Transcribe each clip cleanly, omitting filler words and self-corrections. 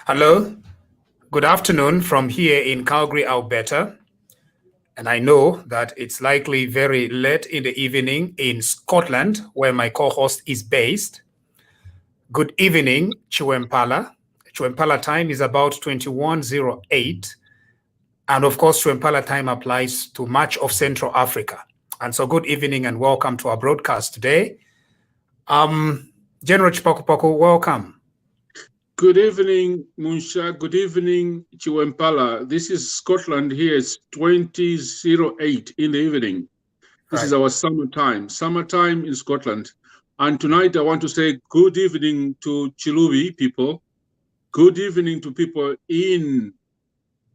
Hello, good afternoon from here in Calgary, Alberta. And I know that it's likely very late in the evening in Scotland, where my co-host is based. Good evening, Chiwempala. Chiwempala time is about 21:08. And of course, Chiwempala time applies to much of Central Africa. And so good evening and welcome to our broadcast today. General Chipakupaku, welcome. Good evening, Munsha. Good evening, Chiwempala. This is Scotland here. It's 20:08 in the evening. This is our summertime in Scotland. And tonight I want to say good evening to Chilubi people. Good evening to people in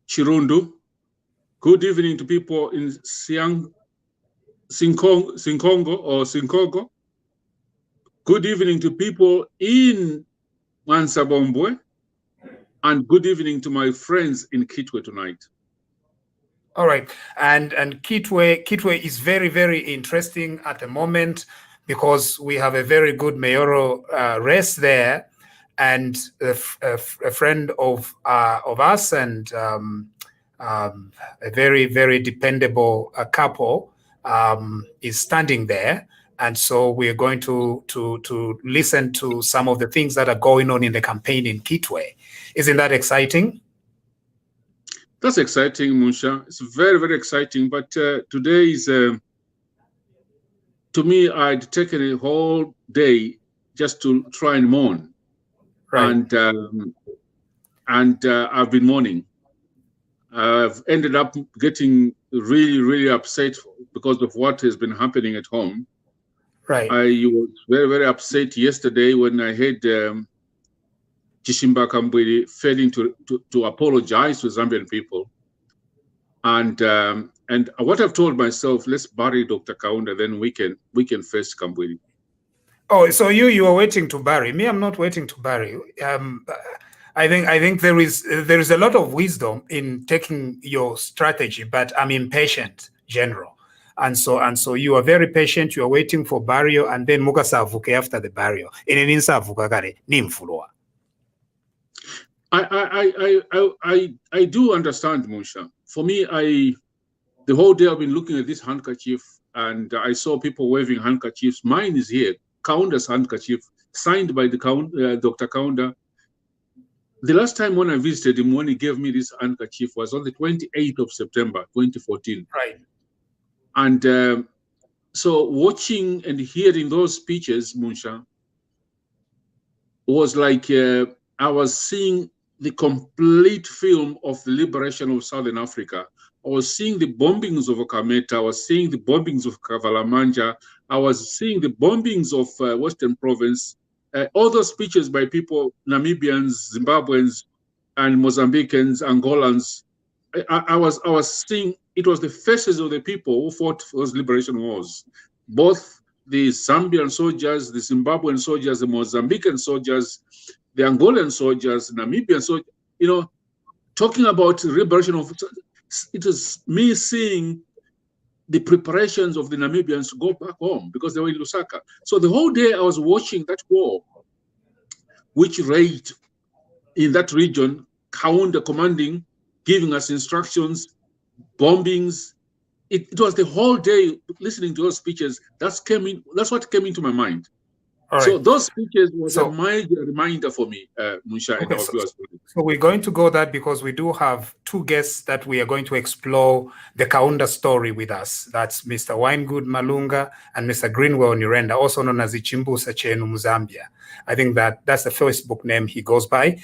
Chirundu. Good evening to people in Sinkongo. Good evening to people in Mansabombwe, and good evening to my friends in Kitwe tonight. All right, and Kitwe is very, very interesting at the moment because we have a very good mayoral race there, and a friend of us and a very, very dependable couple is standing there. And so we're going to listen to some of the things that are going on in the campaign in Kitwe. Isn't that exciting? That's exciting, Munsha. It's very, very exciting. But today is, to me, I'd taken a whole day just to try and mourn. Right. And I've been mourning. I've ended up getting really, really upset because of what has been happening at home. Right. I was very, very upset yesterday when I heard Chishimba Kambwiri failing to apologize to Zambian people. And what I've told myself, let's bury Dr. Kaunda, then we can face Kambwiri. Oh, so you are waiting to bury me? I'm not waiting to bury. I think there is a lot of wisdom in taking your strategy, but I'm impatient, General. And so you are very patient. You are waiting for burial, and then mukasavuke after the burial. I do understand, Musha. For me, the whole day I've been looking at this handkerchief, and I saw people waving handkerchiefs. Mine is here, Kaundas handkerchief, signed by Dr. Kaunda. The last time when I visited him, when he gave me this handkerchief, was on the 28th of September, 2014. Right. And so watching and hearing those speeches, Munsha, was like I was seeing the complete film of the liberation of Southern Africa. I was seeing the bombings of Okameta. I was seeing the bombings of Kavalamanja. I was seeing the bombings of Western Province. All those speeches by people, Namibians, Zimbabweans, and Mozambicans, Angolans. I was seeing it was the faces of the people who fought those liberation wars, both the Zambian soldiers, the Zimbabwean soldiers, the Mozambican soldiers, the Angolan soldiers, Namibian soldiers, talking about liberation of, it was me seeing the preparations of the Namibians to go back home because they were in Lusaka. So the whole day I was watching that war, which raged in that region, Kaunda commanding, giving us instructions, bombings. It was the whole day listening to those speeches. That's what came into my mind. Right. So those speeches was a major reminder for me, Munsha, and our viewers. So we're going to go that because we do have two guests that we are going to explore the Kaunda story with us. That's Mr. Winegood Malunga and Mr. Greenwell Nurenda, also known as Ichimbusa Chenu Zambia. I think that's the Facebook name he goes by.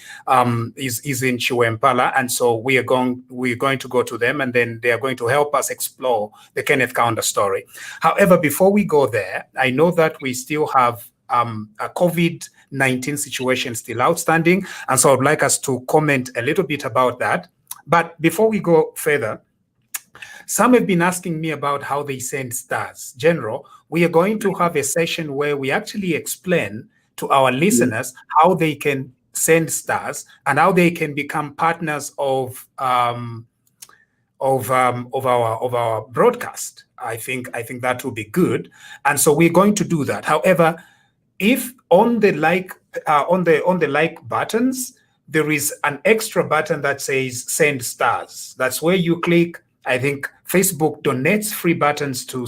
Is in Chiwempala, and so we're going to go to them, and then they are going to help us explore the Kenneth Kaunda story. However, before we go there, I know that we still have a COVID-19 situation still outstanding, and so I'd like us to comment a little bit about that. But before we go further, some have been asking me about how they send stars. General, we are going to have a session where we actually explain to our listeners how they can send stars and how they can become partners of our broadcast. I think that will be good, and so we're going to do that. However, if on the like buttons, there is an extra button that says send stars. That's where you click. I think Facebook donates free buttons to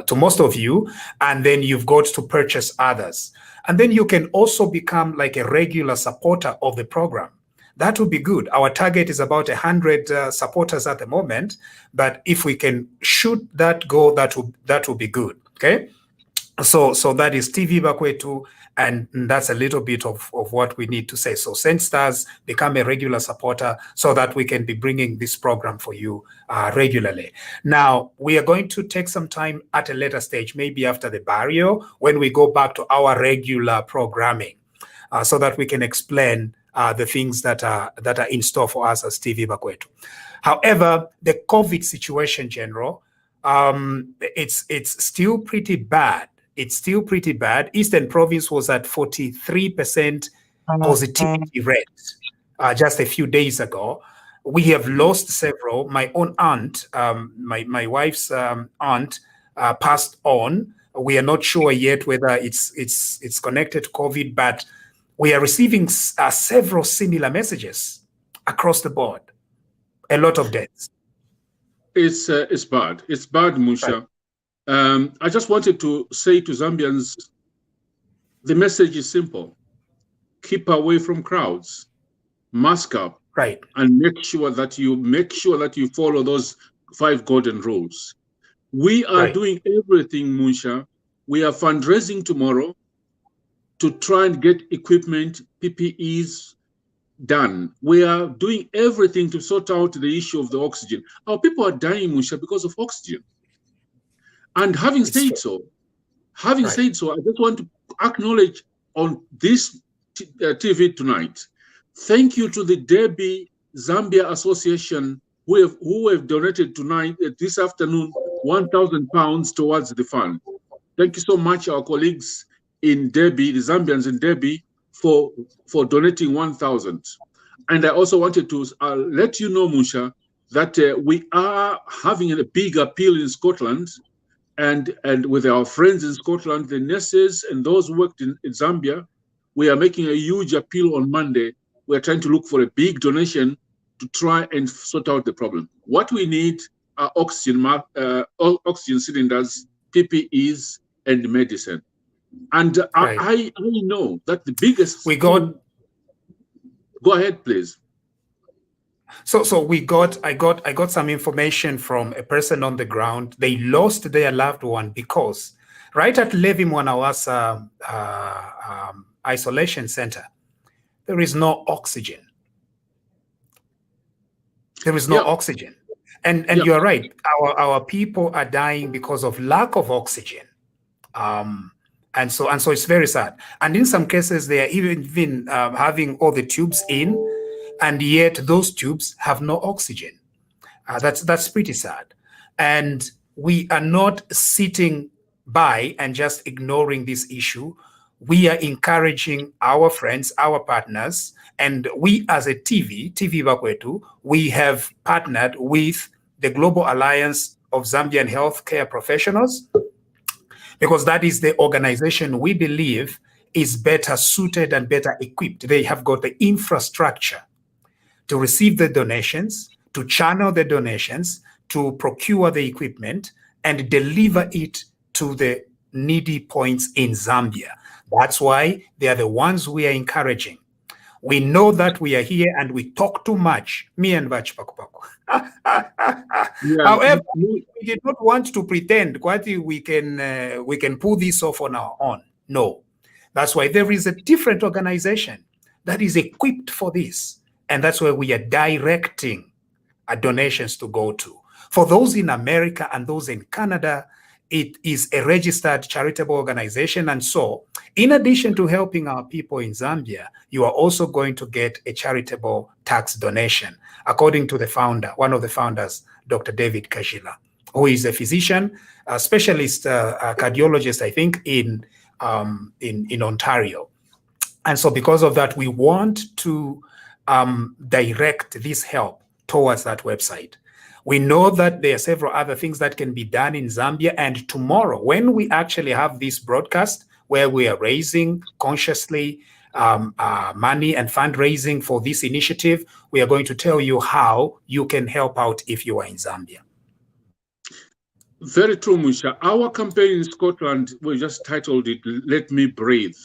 to most of you, and then you've got to purchase others. And then you can also become like a regular supporter of the program. That would be good. Our target is about 100 supporters at the moment, but if we can shoot that goal, that will be good. Okay. So that is TV Bakwetu, and that's a little bit of what we need to say. So send stars, become a regular supporter so that we can be bringing this program for you regularly. Now, we are going to take some time at a later stage, maybe after the barrio, when we go back to our regular programming, so that we can explain the things that are in store for us as TV Bakwetu. However, the COVID situation, General, it's still pretty bad. It's still pretty bad. Eastern Province was at 43% positivity rate just a few days ago. We have lost several. My own aunt, my wife's aunt, passed on. We are not sure yet whether it's connected to COVID, but we are receiving several similar messages across the board. A lot of deaths. It's bad. It's bad, Musha. Right. I just wanted to say to Zambians, the message is simple. Keep away from crowds, mask up, right, and make sure that you follow those 5 golden rules. We are doing everything, Musha. We are fundraising tomorrow to try and get equipment, PPEs done. We are doing everything to sort out the issue of the oxygen. Our people are dying, Musha, because of oxygen. And having said so, I just want to acknowledge on this TV tonight, thank you to the Derby Zambia Association who have donated tonight, this afternoon, £1,000 towards the fund. Thank you so much, our colleagues in Derby, the Zambians in Derby, for donating 1,000. And I also wanted to let you know, Musha, that we are having a big appeal in Scotland. And with our friends in Scotland, the nurses and those who worked in Zambia, we are making a huge appeal on Monday. We're trying to look for a big donation to try and sort out the problem. What we need are oxygen cylinders, PPEs, and medicine. And I know that the biggest... Go ahead, please. So I got some information from a person on the ground. They lost their loved one because right at Levi Mwanawasa isolation center, there is no oxygen. There is no oxygen. And you are right. Our people are dying because of lack of oxygen. And so it's very sad. And in some cases, they are even having all the tubes in, and yet those tubes have no oxygen. That's pretty sad. And we are not sitting by and just ignoring this issue. We are encouraging our friends, our partners, and we as a TV Bakwetu, we have partnered with the Global Alliance of Zambian Healthcare Professionals, because that is the organization we believe is better suited and better equipped. They have got the infrastructure to receive the donations, to channel the donations, to procure the equipment, and deliver it to the needy points in Zambia. That's why they are the ones we are encouraging. We know that we are here and we talk too much, me and Vach Pakupaku. However, we did not want to pretend we can pull this off on our own. No. That's why there is a different organization that is equipped for this. And that's where we are directing our donations to go to. For those in America and those in Canada, it is a registered charitable organization. And so, in addition to helping our people in Zambia, you are also going to get a charitable tax donation, according to the founder, one of the founders, Dr. David Kashila, who is a physician, a specialist cardiologist, I think, in Ontario. And so because of that, we want to direct this help towards that website. We know that there are several other things that can be done in Zambia. And tomorrow, when we actually have this broadcast, where we are raising consciously money and fundraising for this initiative. We are going to tell you how you can help out if you are in Zambia. Very true, Musha. Our campaign in Scotland, we just titled it, Let Me Breathe.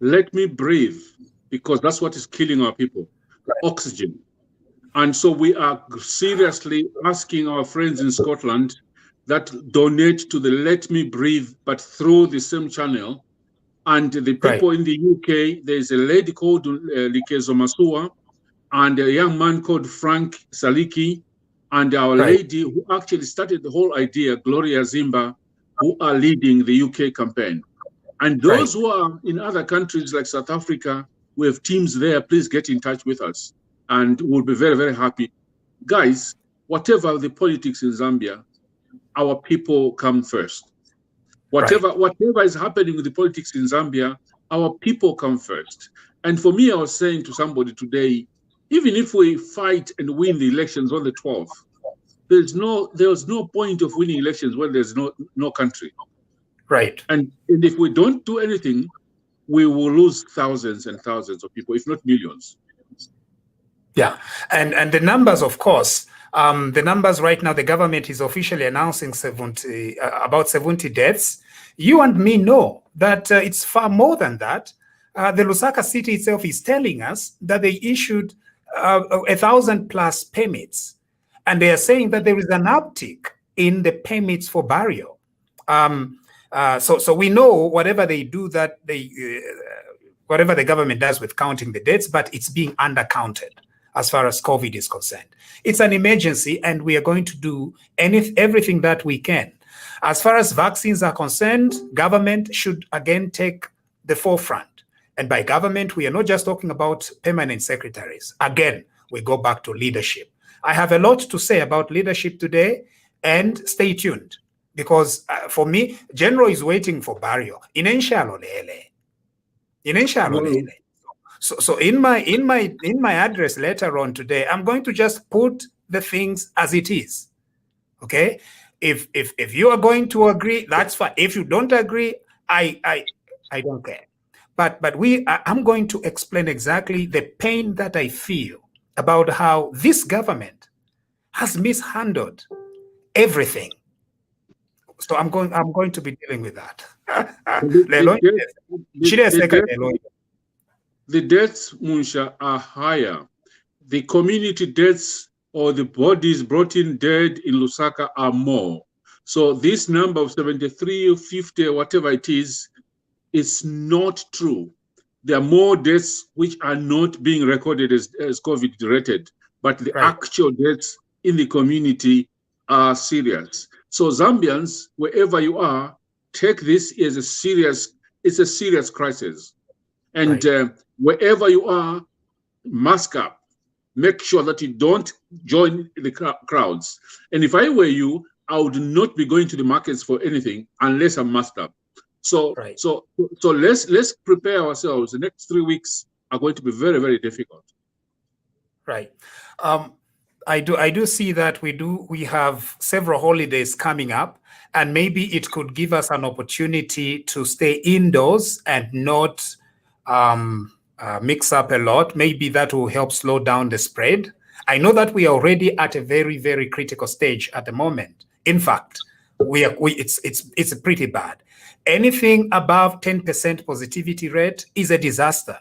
Let me breathe, because that's what is killing our people, oxygen. And so we are seriously asking our friends in Scotland that donate to the Let Me Breathe, but through the same channel. And the people in the UK, there's a lady called Likezo Masua, and a young man called Frank Saliki, and our lady who actually started the whole idea, Gloria Zimba, who are leading the UK campaign. And those who are in other countries like South Africa, we have teams there. Please get in touch with us, and we'll be very, very happy. Guys, whatever the politics in Zambia, our people come first. Whatever is happening with the politics in Zambia, our people come first. And for me, I was saying to somebody today, even if we fight and win the elections on the 12th, there's no point of winning elections when there's no country. Right. And if we don't do anything, we will lose thousands and thousands of people, if not millions. Yeah, and the numbers, of course, the numbers right now, the government is officially announcing about 70 deaths. You and me know that it's far more than that. The Lusaka city itself is telling us that they issued 1,000+ permits, and they are saying that there is an uptick in the permits for burial. So we know whatever they do, that whatever the government does with counting the deaths, but it's being undercounted as far as COVID is concerned. It's an emergency, and we are going to do everything that we can. As far as vaccines are concerned, government should again take the forefront. And by government, we are not just talking about permanent secretaries. Again, we go back to leadership. I have a lot to say about leadership today, and stay tuned, because for me, General is waiting for burial. So in my address later on today, I'm going to just put the things as it is. Okay? If you are going to agree, that's fine. If you don't agree, I don't care. But I'm going to explain exactly the pain that I feel about how this government has mishandled everything. So I'm going to be dealing with that. The deaths, Munsha, are higher. The community deaths or the bodies brought in dead in Lusaka are more. So this number of 73 or 50, whatever it is not true. There are more deaths which are not being recorded as COVID related, but the actual deaths in the community are serious. So Zambians, wherever you are, take this as a serious crisis. And wherever you are, mask up. Make sure that you don't join the crowds. And if I were you, I would not be going to the markets for anything unless I'm masked up. So let's prepare ourselves. The next 3 weeks are going to be very, very difficult. Right. I do see that we have several holidays coming up, and maybe it could give us an opportunity to stay indoors and not mix up a lot. Maybe that will help slow down the spread. I know that we are already at a very, very critical stage at the moment. In fact, it's pretty bad. Anything above 10% positivity rate is a disaster.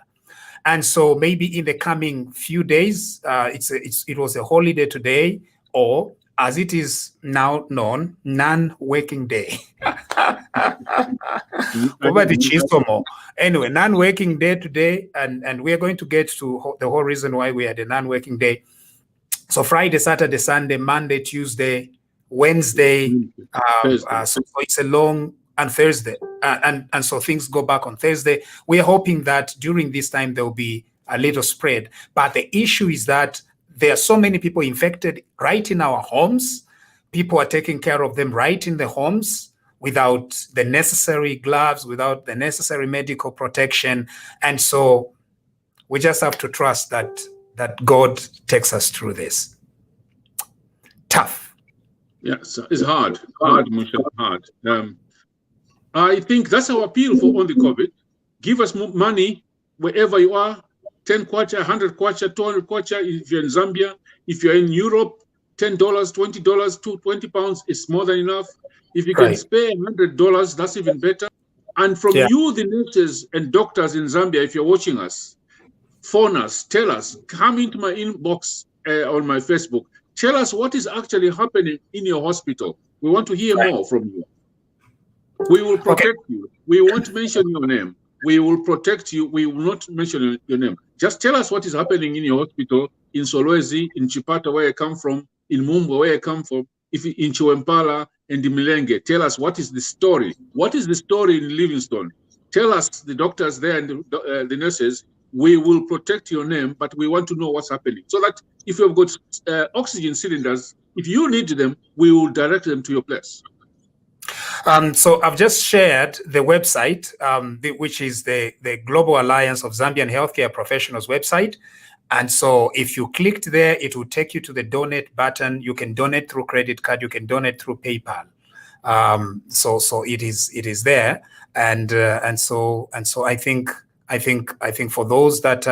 And so maybe in the coming few days, it was a holiday today, or as it is now known, non-working day. Anyway, non-working day today, and we are going to get to the whole reason why we had a non-working day. So Friday, Saturday, Sunday, Monday, Tuesday, Wednesday. So it's a long, and Thursday, and so things go back on Thursday. We are hoping that during this time there will be a little spread. But the issue is that there are so many people infected right in our homes. People are taking care of them right in the homes without the necessary gloves, without the necessary medical protection. And so we just have to trust that God takes us through this. Tough. Yeah, so it's hard, Musha, hard. I think that's our appeal for only COVID. Give us money wherever you are, 10 kwacha, 100 kwacha, 200 kwacha if you're in Zambia. If you're in Europe, $10, $20 to 20 pounds is more than enough. If you can spare $100, that's even better. And from you, the nurses and doctors in Zambia, if you're watching us, phone us, tell us, come into my inbox on my Facebook. Tell us what is actually happening in your hospital. We want to hear more from you. We will protect you. We won't mention your name. We will protect you. We will not mention your name. Just tell us what is happening in your hospital, in Solwezi, in Chipata, where I come from, in Mumbo, where I come from, if in Chiwempala and in Milenge. Tell us what is the story. What is the story in Livingstone? Tell us, the doctors there and the nurses. We will protect your name, but we want to know what's happening. So that if you've got oxygen cylinders, if you need them, we will direct them to your place. So I've just shared the website, which is the Global Alliance of Zambian Healthcare Professionals website. And so if you clicked there, it will take you to the donate button. You can donate through credit card. You can donate through PayPal. So it is there. And so I think for those that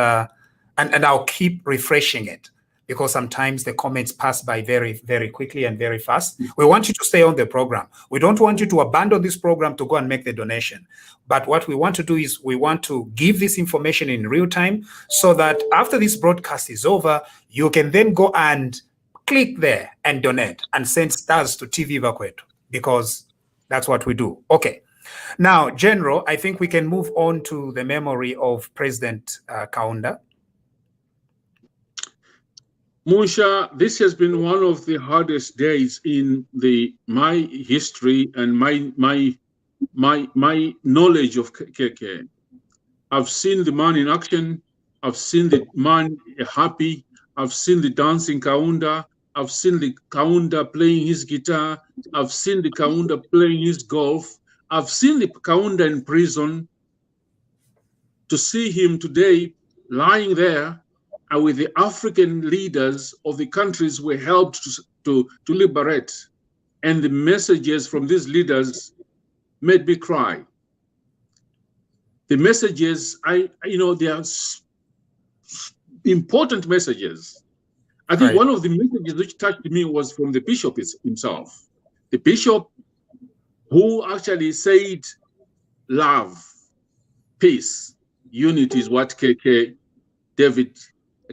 and I'll keep refreshing it, because sometimes the comments pass by very, very quickly and very fast. We want you to stay on the program. We don't want you to abandon this program to go and make the donation. But what we want to do is we want to give this information in real time so that after this broadcast is over, you can then go and click there and donate and send stars to TV Bakwetu, because that's what we do. Okay. Now, General, I think we can move on to the memory of President Kaunda. Musha, this has been one of the hardest days in my history and my knowledge of KK. I've seen the man in action. I've seen the man happy. I've seen the dancing Kaunda. I've seen the Kaunda playing his guitar. I've seen the Kaunda playing his golf. I've seen the Kaunda in prison. To see him today lying there with the African leaders of the countries we helped to liberate, and the messages from these leaders made me cry. The messages, they are important messages. I think one of the messages which touched me was from the bishop himself. The bishop who actually said, love, peace, unity is what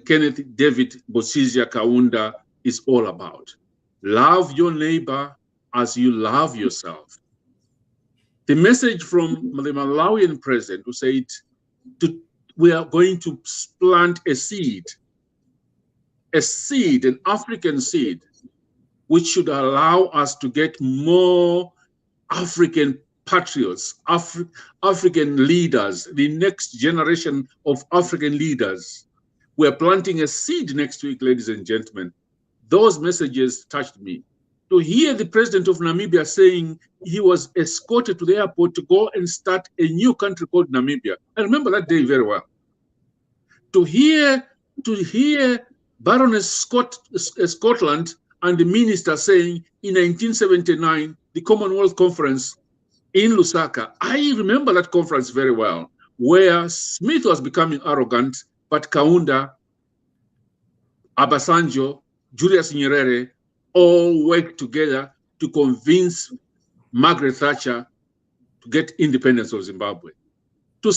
Kenneth David Bosizia Kaunda is all about. Love your neighbor as you love yourself. The message from the Malawian president who said, we are going to plant a seed, an African seed, which should allow us to get more African patriots, African leaders, the next generation of African leaders. We're planting a seed next week, ladies and gentlemen. Those messages touched me. To hear the president of Namibia saying he was escorted to the airport to go and start a new country called Namibia. I remember that day very well. To hear Baroness Scotland and the minister saying in 1979, the Commonwealth Conference in Lusaka, I remember that conference very well, where Smith was becoming arrogant, but Kaunda, Obasanjo, Julius Nyerere all worked together to convince Margaret Thatcher to get independence of Zimbabwe. To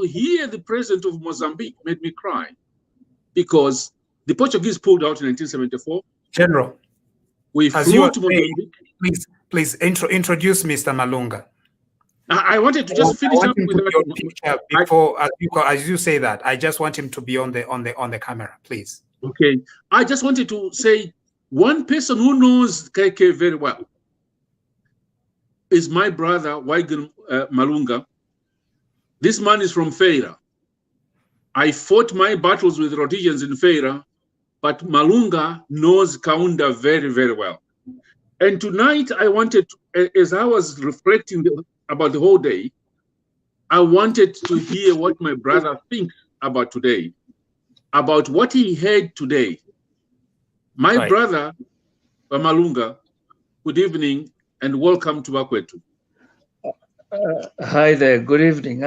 hear the president of Mozambique made me cry, because the Portuguese pulled out in 1974. General, we flew to Mozambique. Please introduce Mr. Malunga. I wanted to just finish up with your picture before, as you say that. I just want him to be on the camera, please. Okay. I just wanted to say one person who knows KK very well is my brother Waigen Malunga. This man is from Feira. I fought my battles with Rhodesians in Feira, but Malunga knows Kaunda very, very well. And tonight I wanted to, as I was reflecting about the whole day, I wanted to hear what my brother thinks about today, about what he heard today. My brother, Malunga, good evening and welcome to Bakwetu. Hi there. Good evening.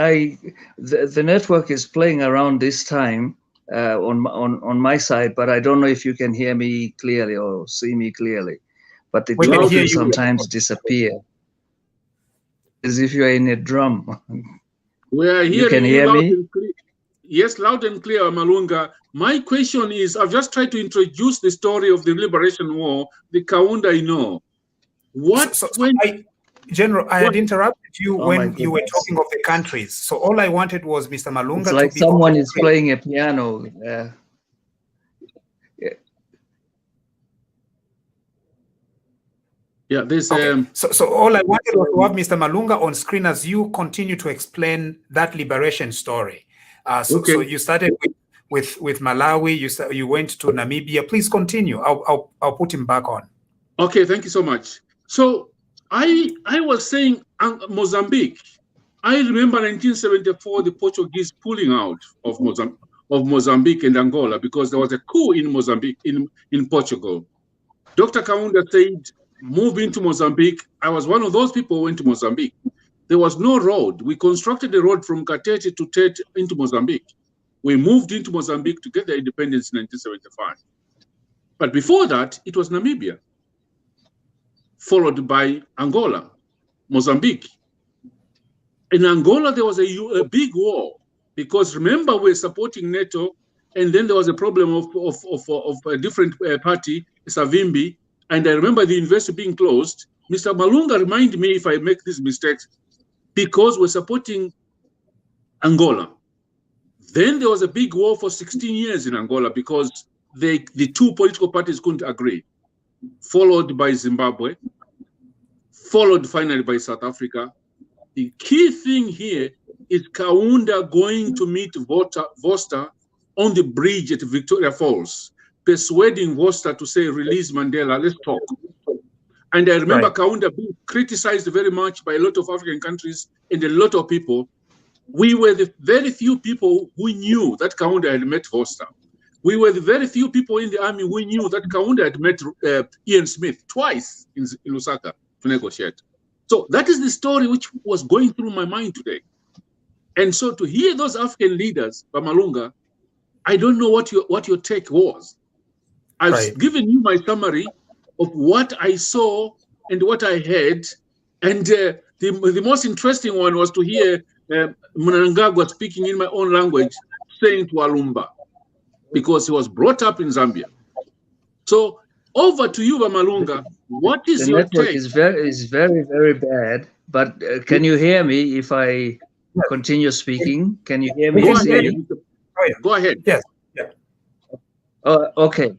The network is playing around this time on my side, but I don't know if you can hear me clearly or see me clearly. But it We can will hear often you. sometimes disappear, as if you are in a drum. We are You can hearing you hear loud me? and clear. Yes, loud and clear, Malunga. My question is, I've just tried to introduce the story of the Liberation War, the Kaunda I know. What General, I had interrupted you Oh my when you were goodness. talking of the countries. So all I wanted was Mr. Malunga It's like to be someone is clear. playing a piano. Yeah, there's okay. So all I wanted was to have Mr. Malunga on screen as you continue to explain that liberation story. So you started with Malawi. You went to Namibia. Please continue. I'll put him back on. Okay, thank you so much. So I was saying Mozambique. I remember 1974, the Portuguese pulling out of Mozambique and Angola because there was a coup in Mozambique, in Portugal. Dr. Kaunda said, move into Mozambique. I was one of those people who went to Mozambique. There was no road. We constructed a road from Katete to Tete into Mozambique. We moved into Mozambique to get the independence in 1975. But before that, it was Namibia, followed by Angola, Mozambique. In Angola, there was a big war because remember, we're supporting NATO, and then there was a problem of a different party, Savimbi, and I remember the university being closed. Mr. Malunga, remind me if I make these mistakes, because we're supporting Angola. Then there was a big war for 16 years in Angola because the two political parties couldn't agree, followed by Zimbabwe, followed finally by South Africa. The key thing here is Kaunda going to meet Vorster on the bridge at Victoria Falls, persuading Vorster to say, release Mandela, let's talk. And I remember Kaunda being criticized very much by a lot of African countries and a lot of people. We were the very few people who knew that Kaunda had met Vorster. We were the very few people in the army who knew that Kaunda had met Ian Smith twice in Lusaka to negotiate. So that is the story which was going through my mind today. And so to hear those African leaders, Malunga, I don't know what your take was. I've given you my summary of what I saw and what I heard. And the most interesting one was to hear Mnangagwa speaking in my own language, saying to Alumba, because he was brought up in Zambia. So over to you, Malunga. What is your take? The network is very, very bad. But can you hear me if I continue speaking? Can you hear me? Go ahead. Yes. Okay.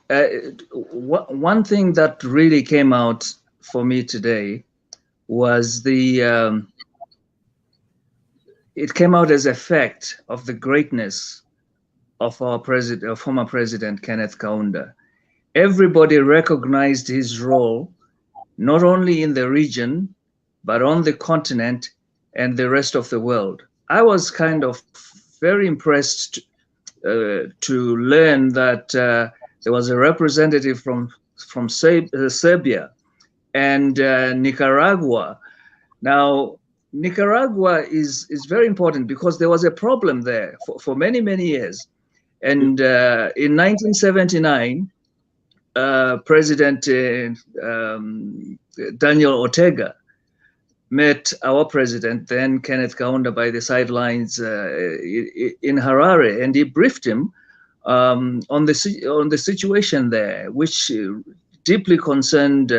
One thing that really came out for me today was it came out as a fact of the greatness of our former president, Kenneth Kaunda. Everybody recognized his role, not only in the region, but on the continent and the rest of the world. I was kind of very impressed to learn that there was a representative from Serbia and Nicaragua. Now, Nicaragua is very important because there was a problem there for many, many years. And in 1979, President Daniel Ortega met our president, then Kenneth Kaunda, by the sidelines in Harare, and he briefed him on the situation there, which deeply concerned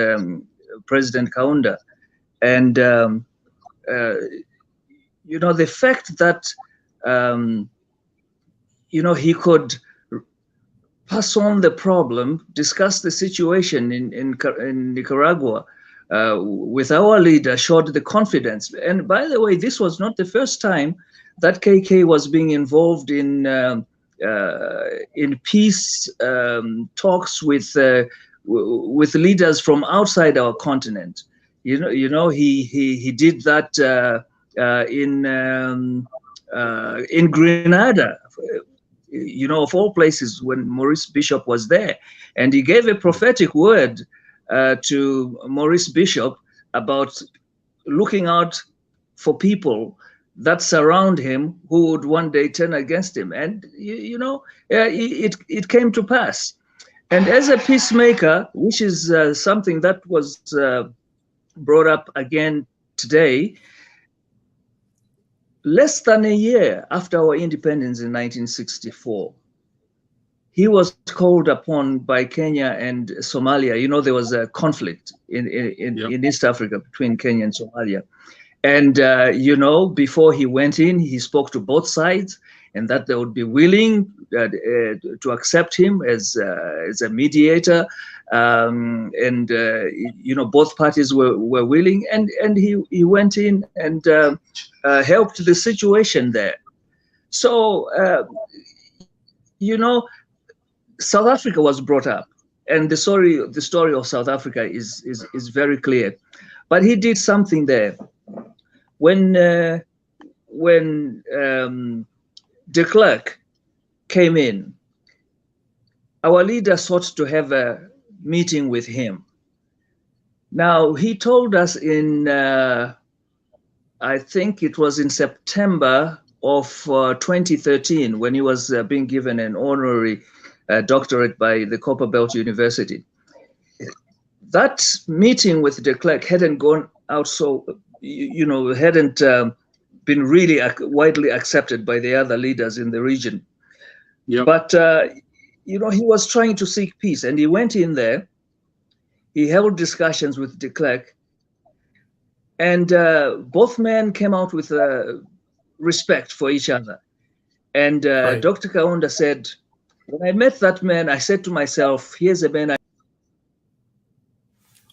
President Kaunda. And you know, the fact that you know, he could pass on the problem, discuss the situation in Nicaragua with our leader showed the confidence. And by the way, this was not the first time that KK was being involved in peace talks with leaders from outside our continent. You know, he did that in Grenada. You know, of all places, when Maurice Bishop was there, and he gave a prophetic word to Maurice Bishop about looking out for people that surround him who would one day turn against him. And, it came to pass. And as a peacemaker, which is something that was brought up again today, less than a year after our independence in 1964, he was called upon by Kenya and Somalia. There was a conflict in East Africa between Kenya and Somalia. And, before he went in, he spoke to both sides, and that they would be willing to accept him as a mediator. Both parties were willing, and he went in and helped the situation there. So, South Africa was brought up, and the story of South Africa is very clear. But he did something there. When de Klerk came in, our leader sought to have a meeting with him. Now, he told us in, I think it was in September of 2013, when he was being given an honorary doctorate by the Copperbelt University. That meeting with de Klerk hadn't gone out hadn't been really widely accepted by the other leaders in the region. Yep. But, he was trying to seek peace, and he went in there. He held discussions with de Klerk, and both men came out with respect for each other. And right. Dr. Kaunda said, when I met that man, I said to myself, here's a man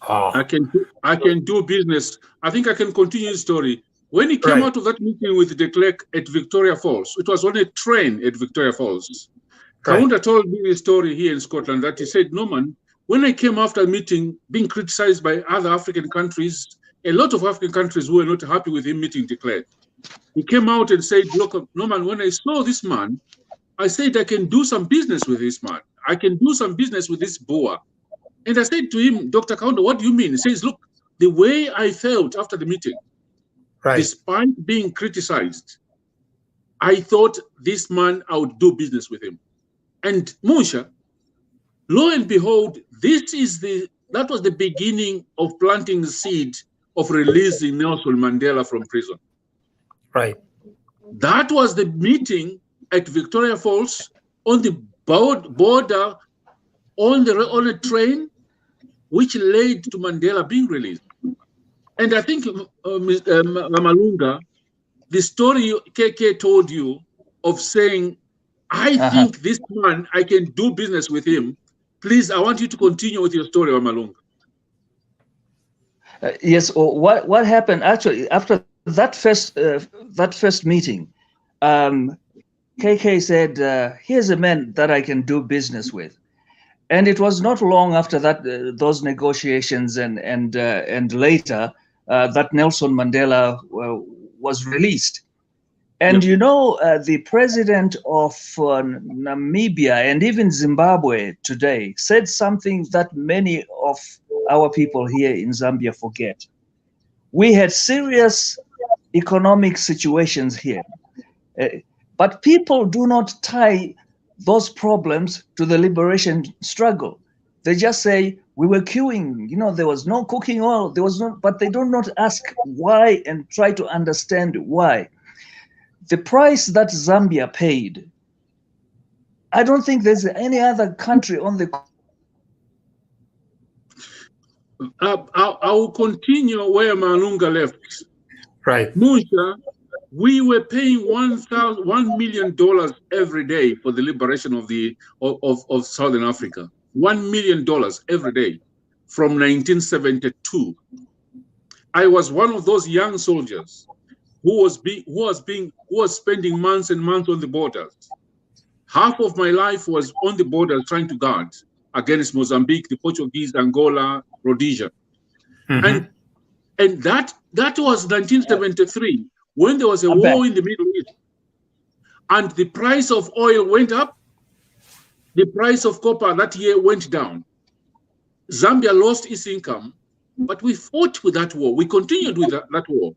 I can do business. I think I can continue the story. When he came out of that meeting with de Klerk at Victoria Falls, it was on a train at Victoria Falls. Kaunda told me a story here in Scotland that he said, Norman, when I came after a meeting being criticized by other African countries, a lot of African countries who were not happy with him meeting de Klerk, he came out and said, look, Norman, when I saw this man, I said, I can do some business with this man. I can do some business with this Boer. And I said to him, Dr. Kaunda, what do you mean? He says, look, the way I felt after the meeting, despite being criticized, I thought this man, I would do business with him. And Musha, lo and behold, that was the beginning of planting the seed of releasing Nelson Mandela from prison. Right. That was the meeting at Victoria Falls on the border on a train, which led to Mandela being released. And I think, Malunga, the story KK told you of saying, I think this man, I can do business with him. Please, I want you to continue with your story, Malunga. Yes, what happened actually after that first meeting? KK said, here's a man that I can do business with. And it was not long after that, those negotiations and later that Nelson Mandela was released. And the president of Namibia and even Zimbabwe today said something that many of our people here in Zambia forget. We had serious economic situations here, but people do not tie those problems to the liberation struggle. They just say, we were queuing, there was no cooking oil, but they do not ask why and try to understand why. The price that Zambia paid, I don't think there's any other country on the... I will continue where Malunga left. Right. Musha, we were paying $1 million every day for the liberation of Southern Africa. $1 million every day from 1972. I was one of those young soldiers who was spending months and months on the borders. Half of my life was on the borders trying to guard against Mozambique, the Portuguese, Angola, Rhodesia. And that was 1973, when there was a war in the Middle East. And the price of oil went up, the price of copper that year went down. Zambia lost its income, but we fought with that war. We continued with that war.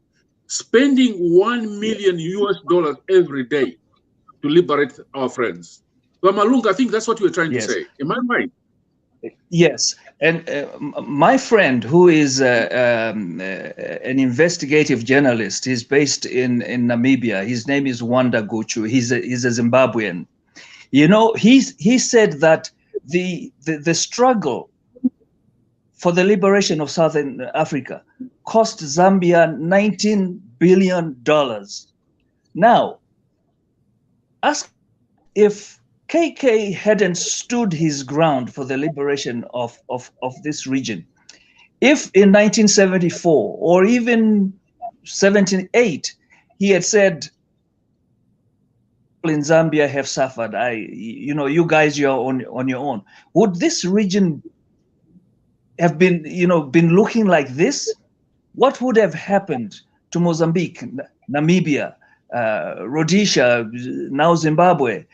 spending $1 million US every day to liberate our friends. But Malunga, I think that's what you were trying to say. Am I right? Yes, and my friend, who is an investigative journalist, he's based in Namibia. His name is Wanda Guchu. He's a Zimbabwean. You know, he said that the struggle for the liberation of Southern Africa cost Zambia $19 billion. Now, ask if KK hadn't stood his ground for the liberation of this region. If in 1974 or even 78, he had said, in Zambia have suffered, you know, you guys, you're on your own, would this region have been, you know, been looking like this? What would have happened to Mozambique, Namibia, Rhodesia, now Zimbabwe,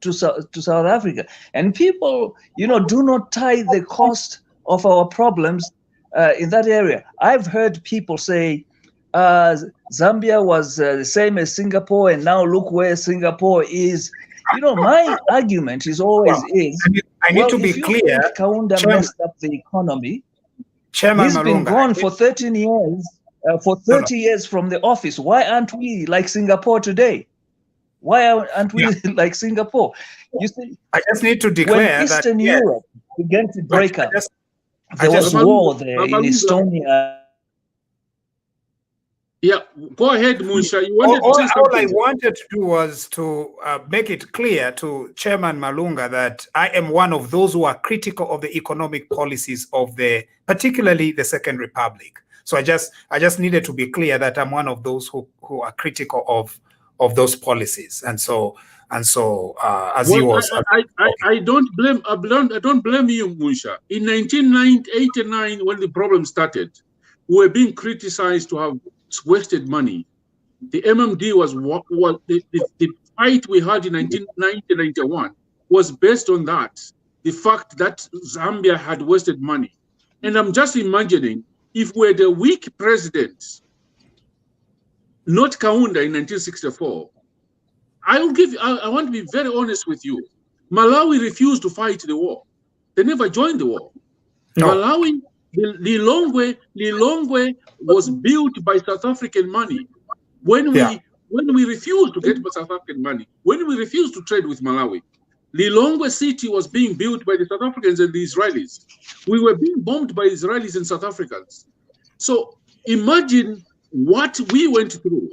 to South Africa? And people, you know, do not tie the cost of our problems in that area. I've heard people say Zambia was the same as Singapore, and now look where Singapore is. You know, my argument is always I need to be clear. Kaunda messed up the economy. Chairman He's been Malunga, gone for 13 years, for 30 years from the office. Why aren't we like Singapore today? Why aren't we like Singapore? You see, I just need to declare when Eastern that Europe began to break up, there just was war there in Estonia. Yeah, go ahead, Munsha. You wanted to say something. All I wanted to do was to make it clear to Chairman Malunga that I am one of those who are critical of the economic policies of particularly the Second Republic. So I just needed to be clear that I'm one of those who are critical of those policies. And so as he was, I don't blame you, Munsha. In 1989, when the problem started, we were being criticized to have wasted money. The MMD was the fight we had in 1991 was based on that, the fact that Zambia had wasted money. And I'm just imagining if we're the weak president, not Kaunda in 1964. I want to be very honest with you. Malawi refused to fight the war. They never joined the war. No. Malawi, Lilongwe was built by South African money. When we refused to get South African money, when we refused to trade with Malawi, Lilongwe city was being built by the South Africans and the Israelis. We were being bombed by Israelis and South Africans. So imagine what we went through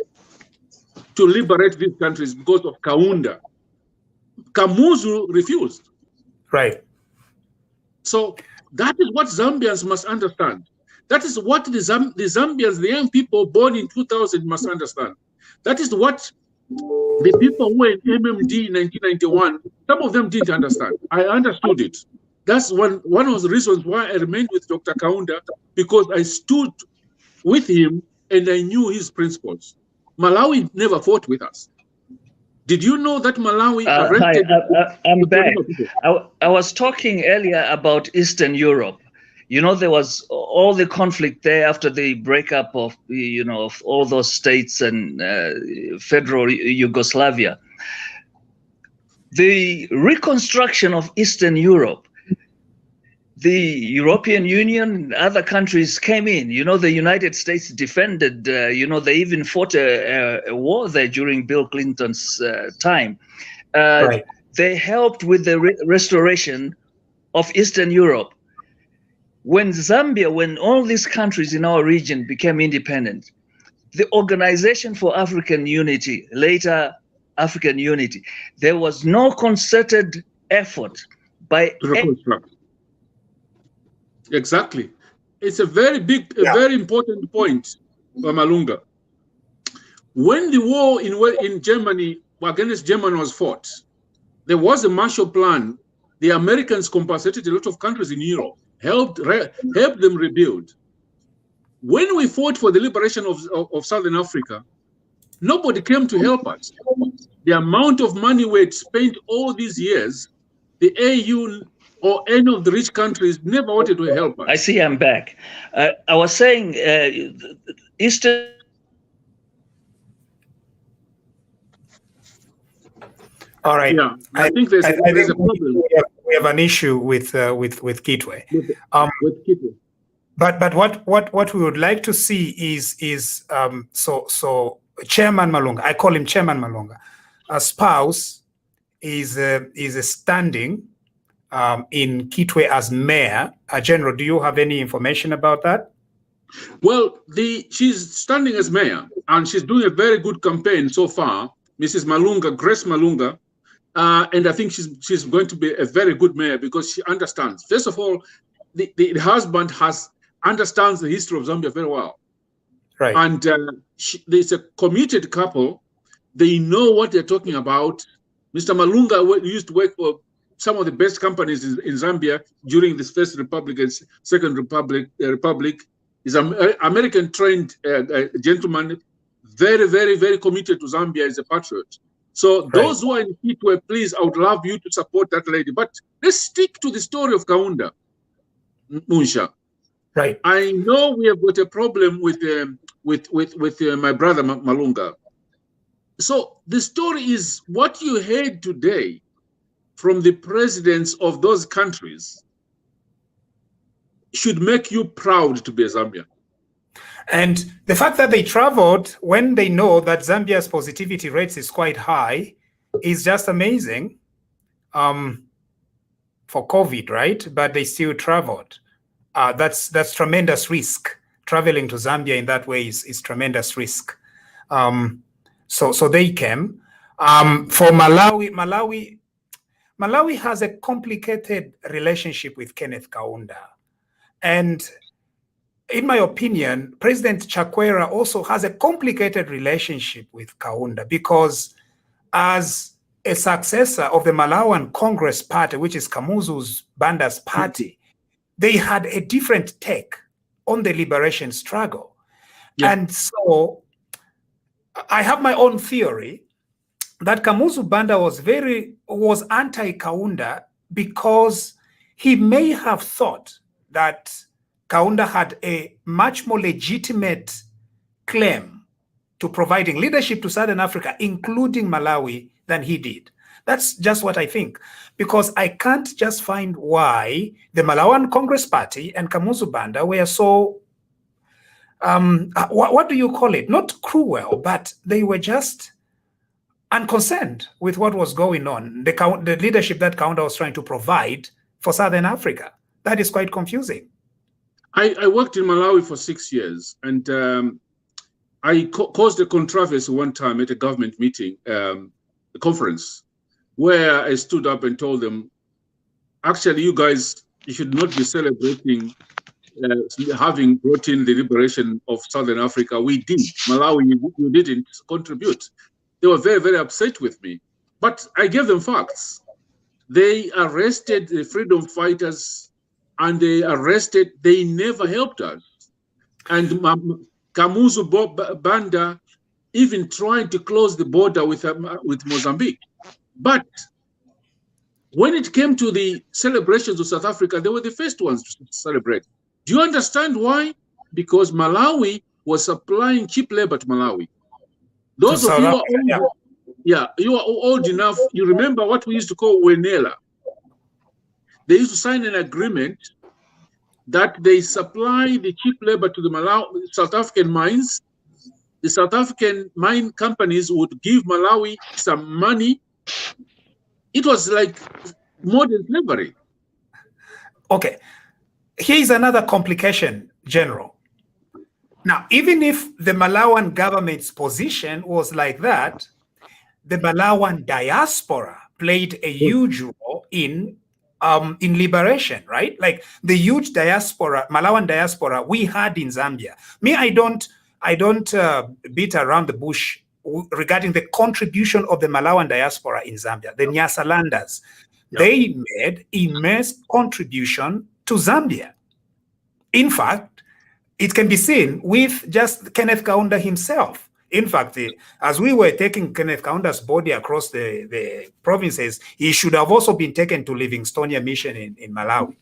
to liberate these countries because of Kaunda. Kamuzu refused. Right. So that is what Zambians must understand. That is what the Zambians, the young people born in 2000 must understand. That is what the people who were in MMD in 1991, some of them didn't understand. I understood it. That's one of the reasons why I remained with Dr. Kaunda, because I stood with him and I knew his principles. Malawi never fought with us. Did you know that Malawi hi, I'm back. I was talking earlier about Eastern Europe. You know, there was all the conflict there after the breakup of, you know, of all those states and federal Yugoslavia. The reconstruction of Eastern Europe, the European Union and other countries came in. You know, the United States defended, you know, they even fought a war there during Bill Clinton's time. Right. They helped with the restoration of Eastern Europe. When Zambia, when all these countries in our region became independent, the Organization for African Unity, later African Unity, there was no concerted effort by Exactly. It's a very big, very important point, Malunga. When the war in Germany, against Germany was fought, there was a Marshall Plan. The Americans compensated a lot of countries in Europe, helped them rebuild. When we fought for the liberation of Southern Africa, nobody came to help us. The amount of money we had spent all these years, the AU or any of the rich countries never wanted to help us. I see I'm back. I was saying Eastern. All right. Yeah, I think there's a problem. We have an issue with Kitwe. With Kitwe. But what we would like to see is so Chairman Malunga, I call him Chairman Malunga, a spouse is standing in Kitwe as mayor. General, do you have any information about that? Well, she's standing as mayor, and she's doing a very good campaign so far, Mrs. Malunga, Grace Malunga, and I think she's going to be a very good mayor because she understands. First of all, the husband understands the history of Zambia very well, right? And there's a committed couple. They know what they're talking about. Mr. Malunga used to work for some of the best companies in Zambia during this First Republic and Second Republic. He's an American-trained gentleman, very, very, very committed to Zambia as a patriot. So right. Those who are in Kitwe, please, I would love you to support that lady. But let's stick to the story of Kaunda, Munsha. Right. I know we have got a problem with my brother Malunga. So the story is what you heard today from the presidents of those countries should make you proud to be a Zambian. And the fact that they traveled when they know that Zambia's positivity rates is quite high is just amazing for COVID, right? But they still traveled. That's tremendous risk. Traveling to Zambia in that way is tremendous risk. So they came. For Malawi has a complicated relationship with Kenneth Kaunda. And in my opinion, President Chakwera also has a complicated relationship with Kaunda because as a successor of the Malawian Congress Party, which is Kamuzu Banda's party, they had a different take on the liberation struggle. Yeah. And so I have my own theory that Kamuzu Banda was anti-Kaunda because he may have thought that Kaunda had a much more legitimate claim to providing leadership to Southern Africa, including Malawi, than he did. That's just what I think, because I can't just find why the Malawian Congress Party and Kamuzu Banda were so, what do you call it? Not cruel, but they were just unconcerned with what was going on, the leadership that Kaunda was trying to provide for Southern Africa. That is quite confusing. I worked in Malawi for 6 years, and I caused a controversy one time at a government meeting, a conference, where I stood up and told them, actually, you guys, you should not be celebrating having brought in the liberation of Southern Africa. We did. Malawi, you didn't contribute. They were very, very upset with me. But I gave them facts. They arrested the freedom fighters, and they never helped us. And Kamuzu Banda even tried to close the border with Mozambique. But when it came to the celebrations of South Africa, they were the first ones to celebrate. Do you understand why? Because Malawi was supplying cheap labor to Malawi. Those of you you are old enough, you remember what we used to call Wenela. They used to sign an agreement that they supply the cheap labor to the South African mines. The South African mine companies would give Malawi some money. It was like modern slavery. Okay, here's another complication, General. Now, even if the Malawian government's position was like that, the Malawian diaspora played a huge role in liberation, right? Like the huge diaspora, Malawian diaspora we had in Zambia. Me, I don't beat around the bush regarding the contribution of the Malawian diaspora in Zambia, the Nyasalanders. Yep. They made immense contribution to Zambia. In fact, it can be seen with just Kenneth Kaunda himself. In fact, as we were taking Kenneth Kaunda's body across the provinces, he should have also been taken to Livingstonia Mission in Malawi.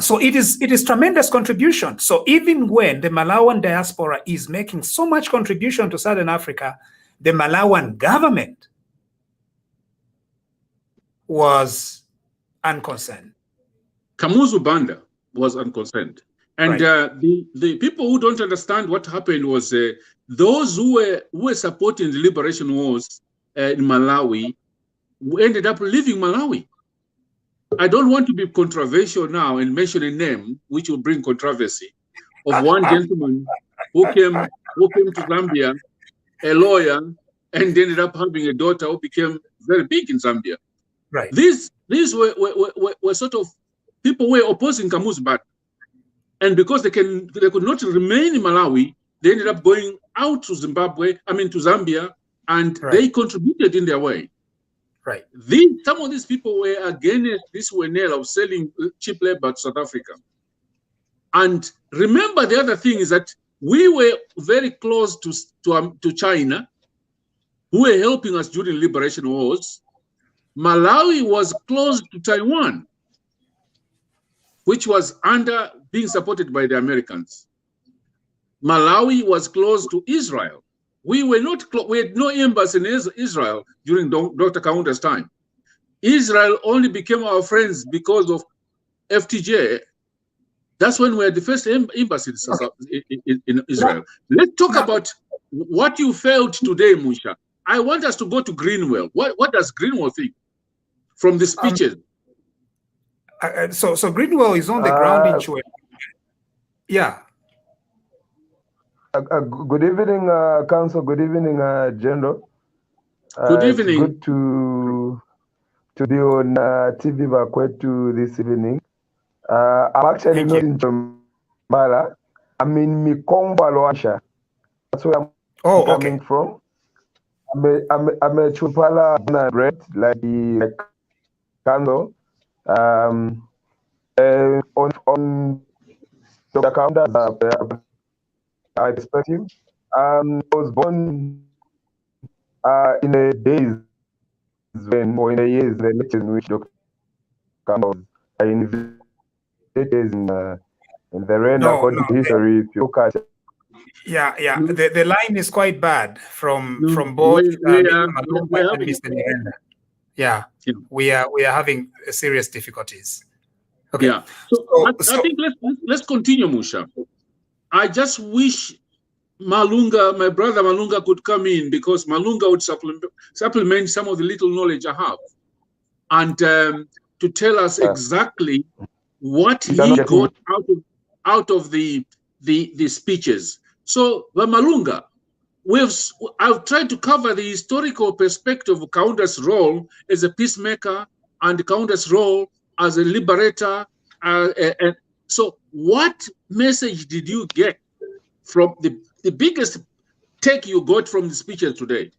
So it is tremendous contribution. So even when the Malawian diaspora is making so much contribution to Southern Africa, the Malawian government was unconcerned. Kamuzu Banda was unconcerned. And right. The people who don't understand what happened was those who were supporting the liberation wars in Malawi ended up leaving Malawi. I don't want to be controversial now and mention a name which will bring controversy of one gentleman who came to Zambia, a lawyer, and ended up having a daughter who became very big in Zambia. Right. These were sort of people who were opposing Kamuzu Banda. And because they could not remain in Malawi, they ended up going out to Zimbabwe, to Zambia, and right. they contributed in their way. Right. Some of these people were against this Wenel of selling cheap labor to South Africa. And remember, the other thing is that we were very close to China, who were helping us during liberation wars. Malawi was close to Taiwan, which was being supported by the Americans. Malawi was close to Israel. We were not. We had no embassy in Israel during Dr. Kaunda's time. Israel only became our friends because of FTJ. That's when we had the first embassy in Israel. Let's talk about what you felt today, Musha. I want us to go to Greenwell. What does Greenwell think from the speeches? So Greenwell is on the ground in Chile. Yeah. Good evening, Council. Good evening, General. Good evening. It's good to be on TV Bakwetu this evening. I'm actually not in Chambala. I'm in Mikomba, Loasha. That's where I'm coming from. I'm a Chupala bred, like Kando. On Dr. Kaunda, I perspective. I was born in the days when, or in the years, the lectures in which Dr. Kaunda was in the rain, according to history. If you look at yeah. The line is quite bad from both Malunga and Mr. Nirenda. Yeah, we are having serious difficulties. Okay. Yeah. So I think let's continue, Musha. I just wish Malunga, my brother Malunga, could come in, because Malunga would supplement some of the little knowledge I have, and to tell us exactly what he got out of the speeches. So, Malunga, I've tried to cover the historical perspective of Kaunda's role as a peacemaker and Kaunda's role as a liberator. And so what message did you get from the biggest take you got from the speeches today?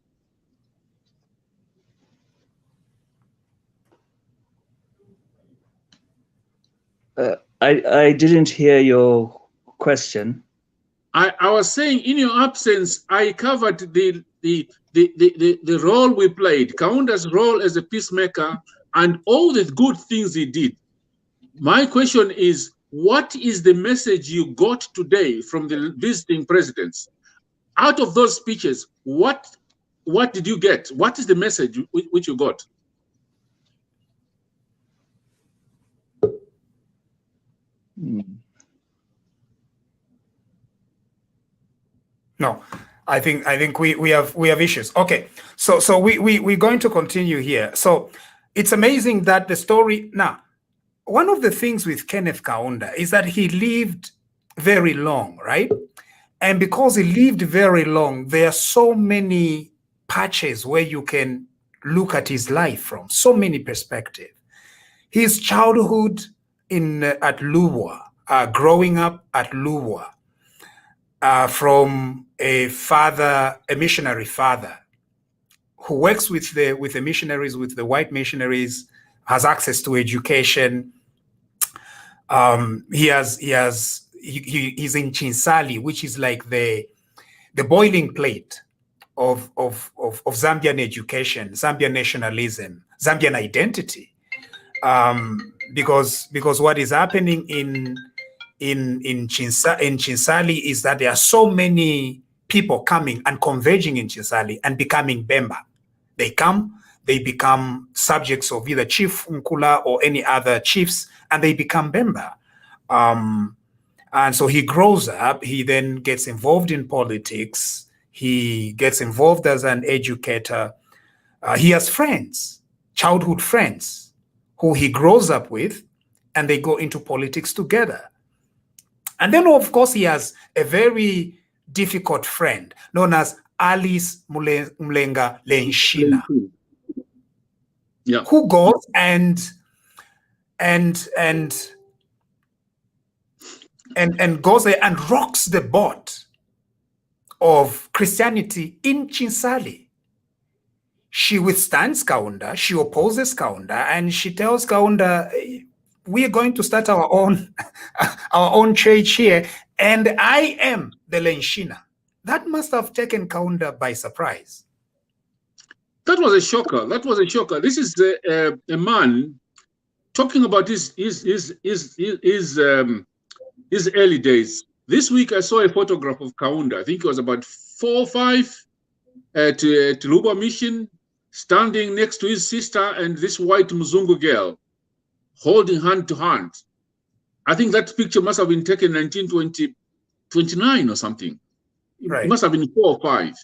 I didn't hear your question. I was saying, in your absence, I covered the role we played, Kaunda's role as a peacemaker, and all the good things he did. My question is, what is the message you got today from the visiting presidents? Out of those speeches, what did you get? What is the message which you got? No, I think we have issues. Okay, so we're going to continue here. So it's amazing that the story now. One of the things with Kenneth Kaunda is that he lived very long, right? And because he lived very long, there are so many patches where you can look at his life from, so many perspectives. His childhood at Luwa, growing up at Luwa, from a missionary father who works with the missionaries, with the white missionaries, has access to education. He's in Chinsali, which is like the boiling plate of Zambian education, Zambian nationalism, Zambian identity. because what is happening in Chinsali is that there are so many people coming and converging in Chinsali and becoming Bemba. They come, they become subjects of either Chief Nkula or any other chiefs, and they become Bemba. And so he grows up, he then gets involved in politics, he gets involved as an educator. He has friends, childhood friends, who he grows up with, and they go into politics together. And then, of course, he has a very difficult friend known as Alice Mlenga Lenchina, who goes and goes there and rocks the boat of Christianity in Chinsali. She withstands Kaunda, she opposes Kaunda, and she tells Kaunda, we are going to start our own church here, and I am the Linchina. That must have taken Kaunda by surprise. That was a shocker. That was a shocker. This is a man talking about his early days. This week I saw a photograph of Kaunda. I think it was about 4 or 5 at Luba Mission, standing next to his sister and this white Mzungu girl, holding hand to hand. I think that picture must have been taken in 1929 or something. Right. It must have been 4 or 5.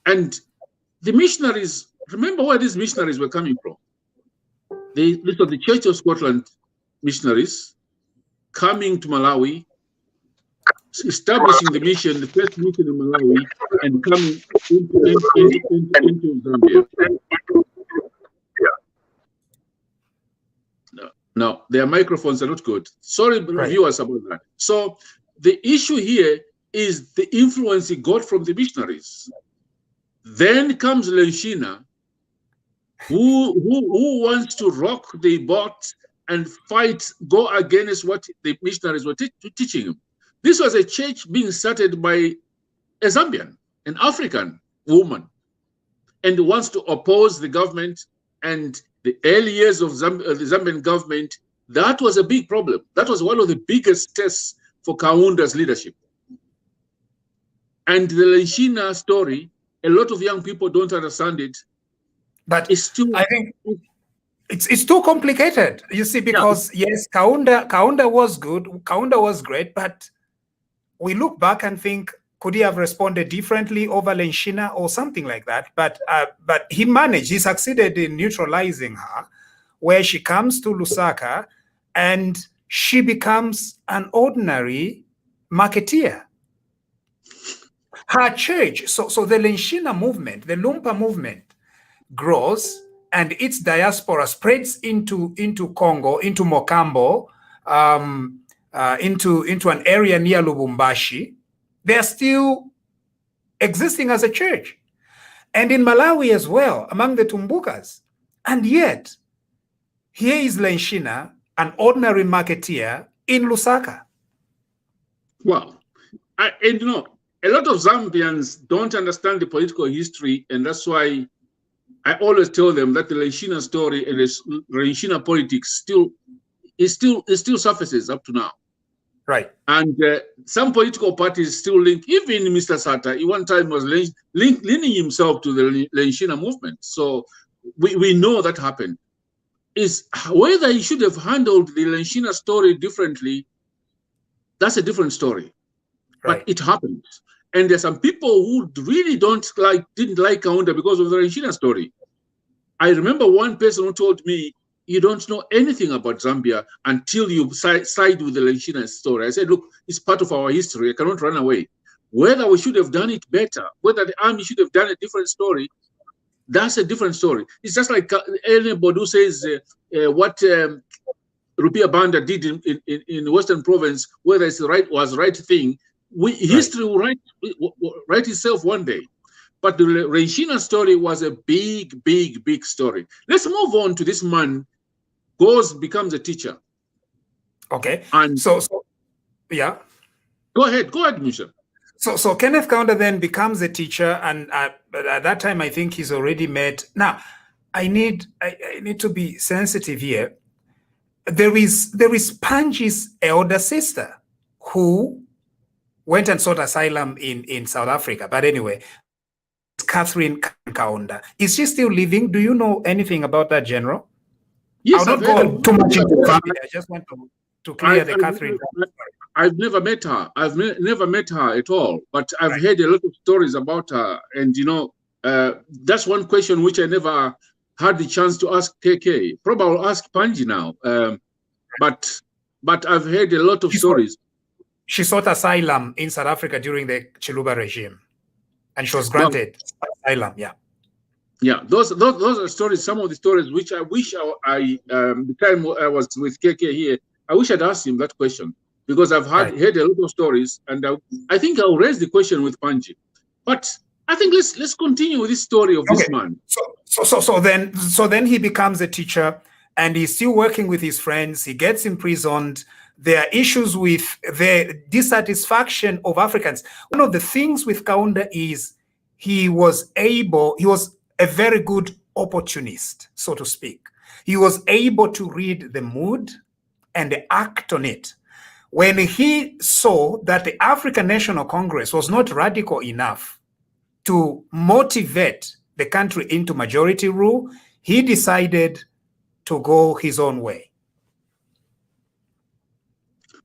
And the missionaries, remember where these missionaries were coming from? These were the Church of Scotland missionaries coming to Malawi, establishing the mission, the first mission in Malawi, and coming into Zambia. No, their microphones are not good. Sorry, viewers, about that. So the issue here is the influence he got from the missionaries. Then comes Linchina, who wants to rock the boat and fight, go against what the missionaries were teaching him. This was a church being started by a Zambian, an African woman, and wants to oppose the government. And the early years of the Zambian government, that was a big problem. That was one of the biggest tests for Kaunda's leadership. And the Linchina story, a lot of young people don't understand it. But it's still, I think it's too complicated. You see, because yes, Kaunda was good, Kaunda was great, but we look back and think, could he have responded differently over Linchina or something like that? But he managed, he succeeded in neutralizing her, where she comes to Lusaka and she becomes an ordinary marketeer. Her church, so the Linchina movement, the Lumpa movement, grows and its diaspora spreads into Congo, into Mokambo, into an area near Lubumbashi. They're still existing as a church. And in Malawi as well, among the Tumbukas. And yet, here is Linchina, an ordinary marketeer in Lusaka. Wow. And you know, a lot of Zambians don't understand the political history, and that's why I always tell them that the Linchina story and the Linchina politics still surfaces up to now. Right. And some political parties still link, even Mr. Sata, he one time was leaning himself to the Linchina movement. So we know that happened. Is whether he should have handled the Linchina story differently, that's a different story. Right. But it happened. And there's some people who really didn't like Kaunda because of the Linchina story. I remember one person who told me, you don't know anything about Zambia until you side with the Linchina story. I said, look, it's part of our history. I cannot run away. Whether we should have done it better, whether the army should have done a different story, that's a different story. It's just like anybody who says what Rupia Banda did in Western Province, whether it's was the right thing. History will write itself one day. But the Linchina story was a big story. Let's move on to this man, becomes a teacher. Okay. And so yeah. Go ahead, Misha. So Kenneth Kaunda then becomes a teacher, and at that time I think he's already met. Now, I need to be sensitive here. there is Panji's elder sister who went and sought asylum in South Africa. But anyway, Catherine Kaunda. Is she still living? Do you know anything about that, General? Yes, I'll not go too much into the family. I just want to clear the Catherine. I've never met her. I've never met her at all. But I've heard a lot of stories about her. And, you know, that's one question which I never had the chance to ask KK. Probably I'll ask Panji now. But I've heard a lot of stories. She sought asylum in South Africa during the Chiluba regime. And she was granted asylum, yeah. Yeah, those are stories, some of the stories which I wish the time I was with KK here, I wish I'd asked him that question, because I've heard a lot of stories, and I think I'll raise the question with Panji. But I think let's continue with this story of this man. So then he becomes a teacher, and he's still working with his friends. He gets imprisoned. There are issues with the dissatisfaction of Africans. One of the things with Kaunda is he was a very good opportunist, so to speak. He was able to read the mood and act on it. When he saw that the African National Congress was not radical enough to motivate the country into majority rule, he decided to go his own way.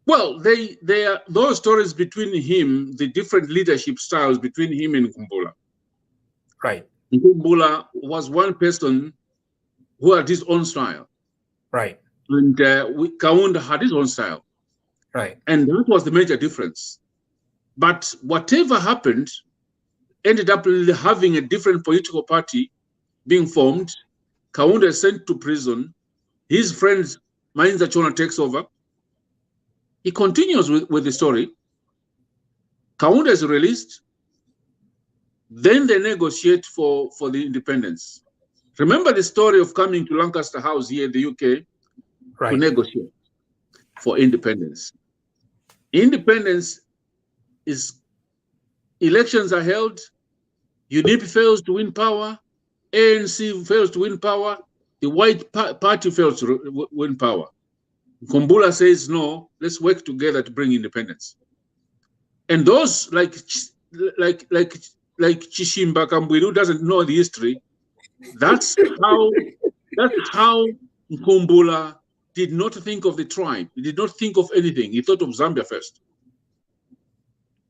Well, there are those stories between him, the different leadership styles between him and Nkumbula. Right. Nkumbula was one person who had his own style. Right. And Kaunda had his own style. Right. And that was the major difference. But whatever happened ended up having a different political party being formed. Kaunda is sent to prison. His friend Mainza Chona takes over. He continues with the story. Kaunda is released. Then they negotiate for the independence. Remember the story of coming to Lancaster House here in the UK to negotiate for independence. Independence is elections are held. UNIP fails to win power. ANC fails to win power. The White Party fails to win power. Nkumbula says, no, let's work together to bring independence. And those like Chishimba Kambwiru, who doesn't know the history, that's how Nkumbula did not think of the tribe. He did not think of anything. He thought of Zambia first.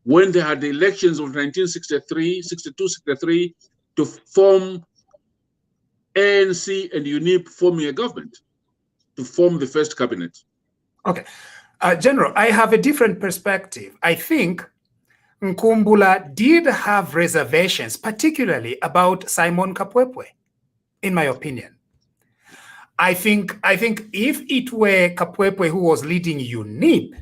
When they had the elections of 1963, 62, 63, to form ANC and UNIP forming a government, to form the first cabinet. Okay. General, I have a different perspective. I think Nkumbula did have reservations, particularly about Simon Kapwepwe, in my opinion. I think if it were Kapwepwe who was leading UNIP,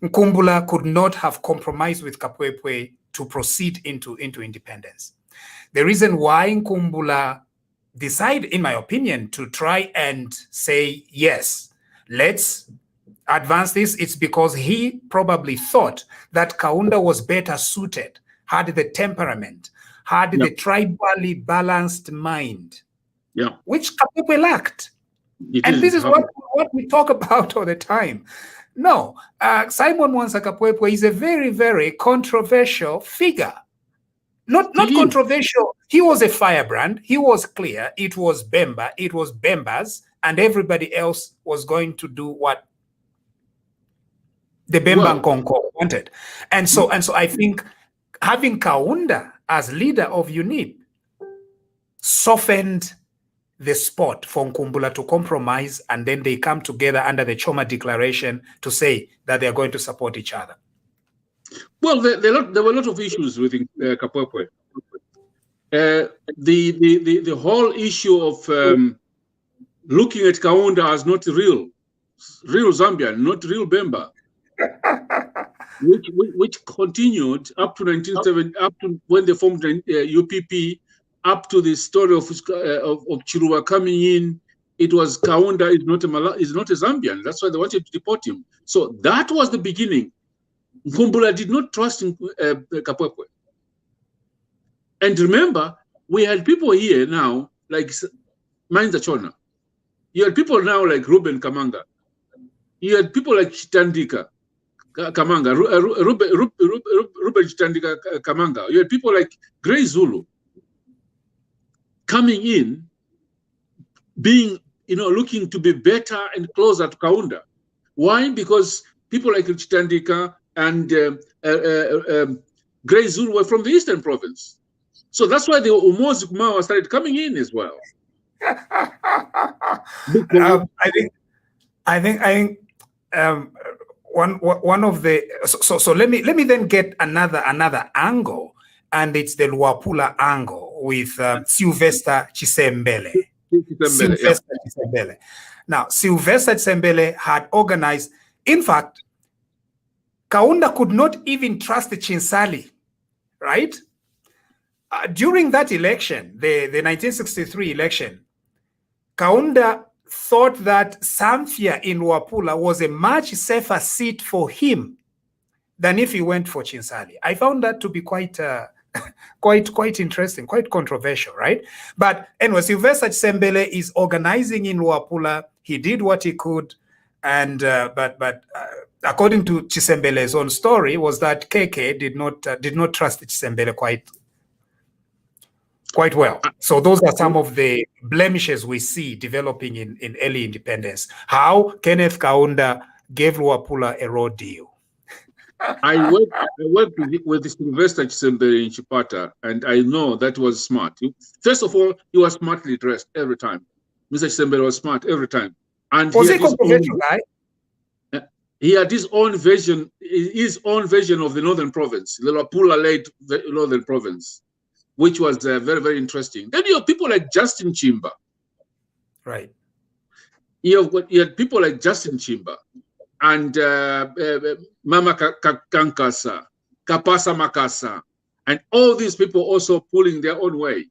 Nkumbula could not have compromised with Kapwepwe to proceed into independence. The reason why Nkumbula decided, in my opinion, to try and say, yes, let's advance this, it's because he probably thought that Kaunda was better suited, had the temperament, had the tribally balanced mind, which Kapwepwe lacked. This is what we talk about all the time. No, Simon Mwansa Kapwepwe is a very, very controversial figure. Not controversial. He was a firebrand. He was clear. It was Bemba. It was Bembas, and everybody else was going to do what the Bemba and Konko wanted. And so I think having Kaunda as leader of UNIP softened the spot for Nkumbula to compromise, and then they come together under the Choma Declaration to say that they are going to support each other. Well, there were a lot of issues with Kapwepwe. The whole issue of looking at Kaunda as not real Zambian, not real Bemba, which continued up to 1970, up to when they formed UPP, up to the story of Chiluba coming in. It was Kaunda is not a Zambian. That's why they wanted to deport him. So that was the beginning. Nkumbula did not trust Kapwepwe. And remember, we had people here now like Mainza Chona. You had people now like Ruben Kamanga. You had people like Chitandika Kamanga, Ruben Chitandika Kamanga. You had people like Grey Zulu coming in, being, looking to be better and closer to Kaunda. Why? Because people like Chitandika and Grey Zulu were from the Eastern Province. So that's why the Umozi Kumawa started coming in as well. I think one of the so let me then get another angle, and it's the Luapula angle with Sylvester Chisembele. Chisembele. Now, Sylvester Chisembele had organized. In fact, Kaunda could not even trust the Chinsali, right? During that election, the 1963 election, Kaunda thought that Zambia in Luapula was a much safer seat for him than if he went for Chinsali. I found that to be quite interesting, quite controversial, right? But anyway, Sylvester Chisembele is organizing in Luapula. He did what he could, and but according to Chisembele's own story, was that KK did not trust Chisembele quite well. So those are some of the blemishes we see developing in early independence. How Kenneth Kaunda gave Luapula a raw deal. I worked with Sylvester Chisembele in Chipata, and I know that was smart. First of all, he was smartly dressed every time. Mr. Chisembele was smart every time. And was he a controversial guy? He had his own version of the Northern Province, the Luapula-led Northern Province, which was very, very interesting. Then you have people like Justin Chimba. Right. You had people like Justin Chimba and Mama Kankasa, Kapasa Makasa, and all these people also pulling their own way.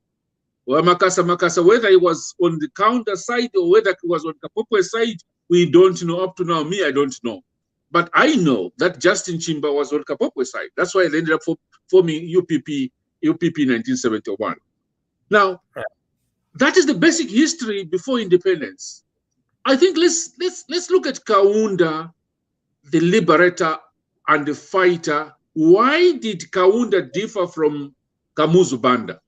Well, Makasa, whether he was on the Kaunda side or whether he was on Kapopwe side, we don't know. Up to now, I don't know. But I know that Justin Chimba was on Kapopwe side. That's why they ended up forming UPP 1971. Now, that is the basic history before independence. I think let's look at Kaunda, the liberator and the fighter. Why did Kaunda differ from Kamuzu Banda?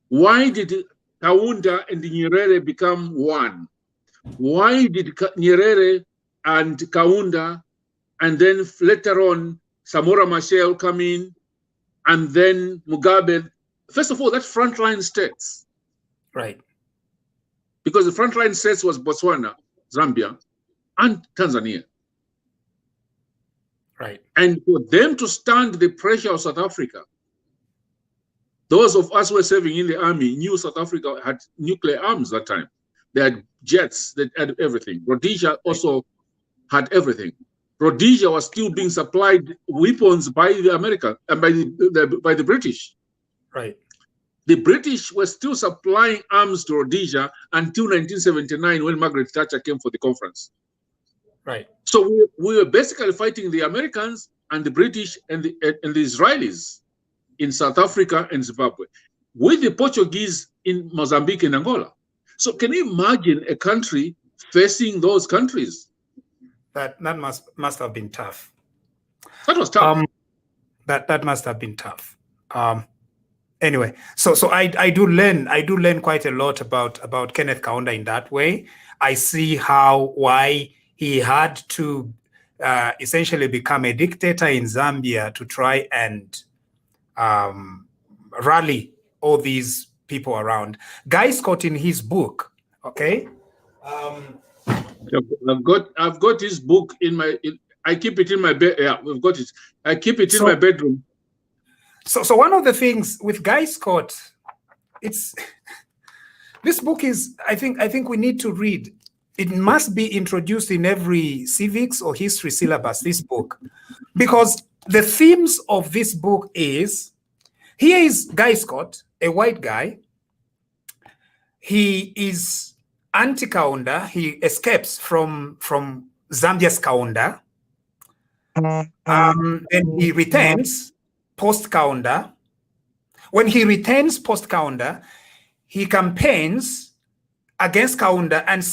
Why did Kaunda and Nyerere become one? Why did Nyerere and Kaunda, and then later on Samora Machel come in, and then Mugabe? First of all, that's frontline states. Right. Because the frontline states was Botswana, Zambia, and Tanzania. Right. And for them to stand the pressure of South Africa, those of us who were serving in the army knew South Africa had nuclear arms that time. They had jets, they had everything. Rhodesia also had everything. Rhodesia was still being supplied weapons by the American and by the British. Right. The British were still supplying arms to Rhodesia until 1979 when Margaret Thatcher came for the conference. Right. So we were basically fighting the Americans and the British and the Israelis in South Africa and Zimbabwe, with the Portuguese in Mozambique and Angola. So can you imagine a country facing those countries? That must have been tough. That was tough. That must have been tough. Anyway, so I do learn quite a lot about Kenneth Kaunda in that way. I see why he had to essentially become a dictator in Zambia to try and rally all these people around. Guy Scott in his book, okay. I've got his book in my. I keep it in my bed. Yeah, we've got it. I keep it in my bedroom. So one of the things with Guy Scott, this book is, I think we need to read. It must be introduced in every civics or history syllabus, this book, because the themes of this book is, here is Guy Scott, a white guy. He is anti-Kaunda. He escapes from Zambia's Kaunda. Then he returns post-Kaunda. When he returns post-Kaunda, he campaigns against Kaunda, and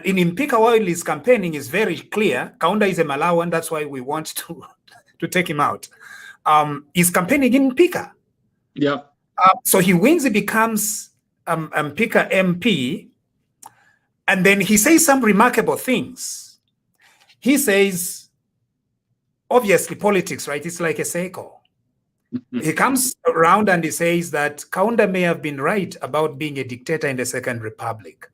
in Impika, while he's campaigning, is very clear. Kaunda is a Malawan, that's why we want to take him out. He's campaigning in Impika. Yeah. So he wins, he becomes Impika MP, and then he says some remarkable things. He says, obviously politics, right? It's like a cycle. He comes around and he says that Kaunda may have been right about being a dictator in the Second Republic.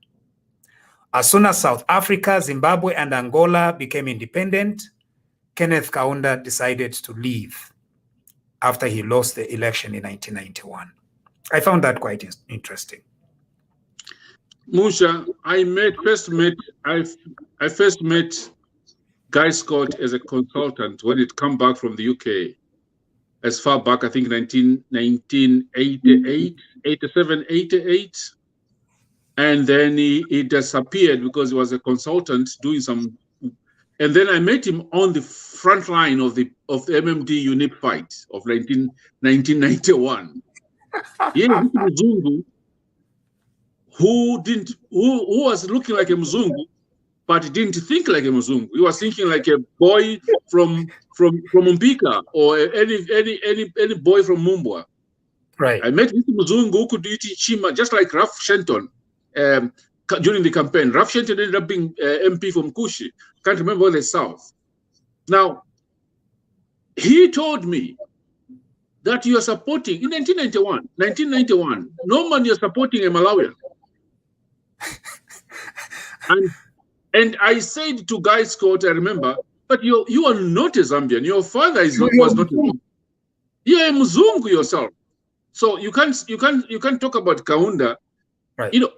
As soon as South Africa, Zimbabwe, and Angola became independent, Kenneth Kaunda decided to leave after he lost the election in 1991. I found that quite interesting. Musha, I first met Guy Scott as a consultant when it came back from the UK. As far back, I think 1988, 87, 88. And then he disappeared because he was a consultant doing some. And then I met him on the front line of the MMD unit fight of 1991. Yeah, Mzungu, who was looking like a Mzungu, but he didn't think like a Mzungu. He was thinking like a boy from Mpika or any boy from Mumbwa. Right. I met Mr. Mzungu who could eat chima just like Ralph Shenton during the campaign. Ralph Shenton ended up being MP from Kushi. Can't remember the South. Now, he told me that you are supporting in 1991, Norman, you're supporting a Malawian. And I said to Guy Scott, I remember, but you are not a Zambian. Your father was not a Zambian. You're a Mzungu yourself. So you can't talk about Kaunda. Right. You know,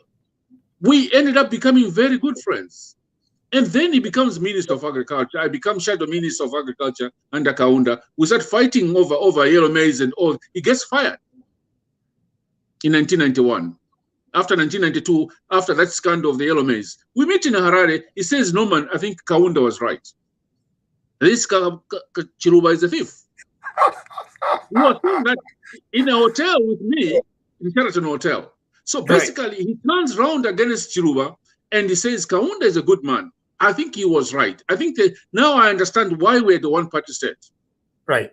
we ended up becoming very good friends. And then he becomes Minister of Agriculture. I become Shadow Minister of Agriculture under Kaunda. We start fighting over yellow maize and all. He gets fired in 1991. After 1992, after that scandal of the yellow maize, we meet in Harare. He says, Norman, I think Kaunda was right. This Chiluba is a thief. He was saying that in a hotel with me, in Sheraton Hotel. So basically, he turns around against Chiluba and he says, Kaunda is a good man. I think he was right. I think that now I understand why we're the one-party state. Right.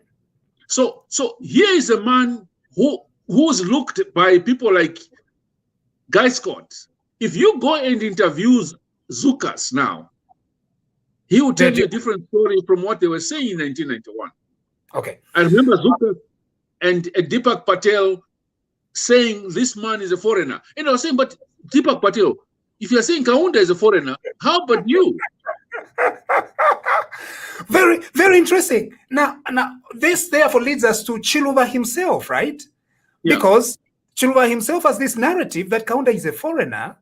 So here is a man who's looked by people like Guy Scott. If you go and interview Zukas now, he will tell you a different story from what they were saying in 1991. Okay. I remember Zukas and Deepak Patel saying this man is a foreigner. And I was saying, but Deepak Patel, if you're saying Kaunda is a foreigner, how about you? Very, very interesting. Now, this therefore leads us to Chiluba himself, right? Yeah. Because Chiluba himself has this narrative that Kaunda is a foreigner.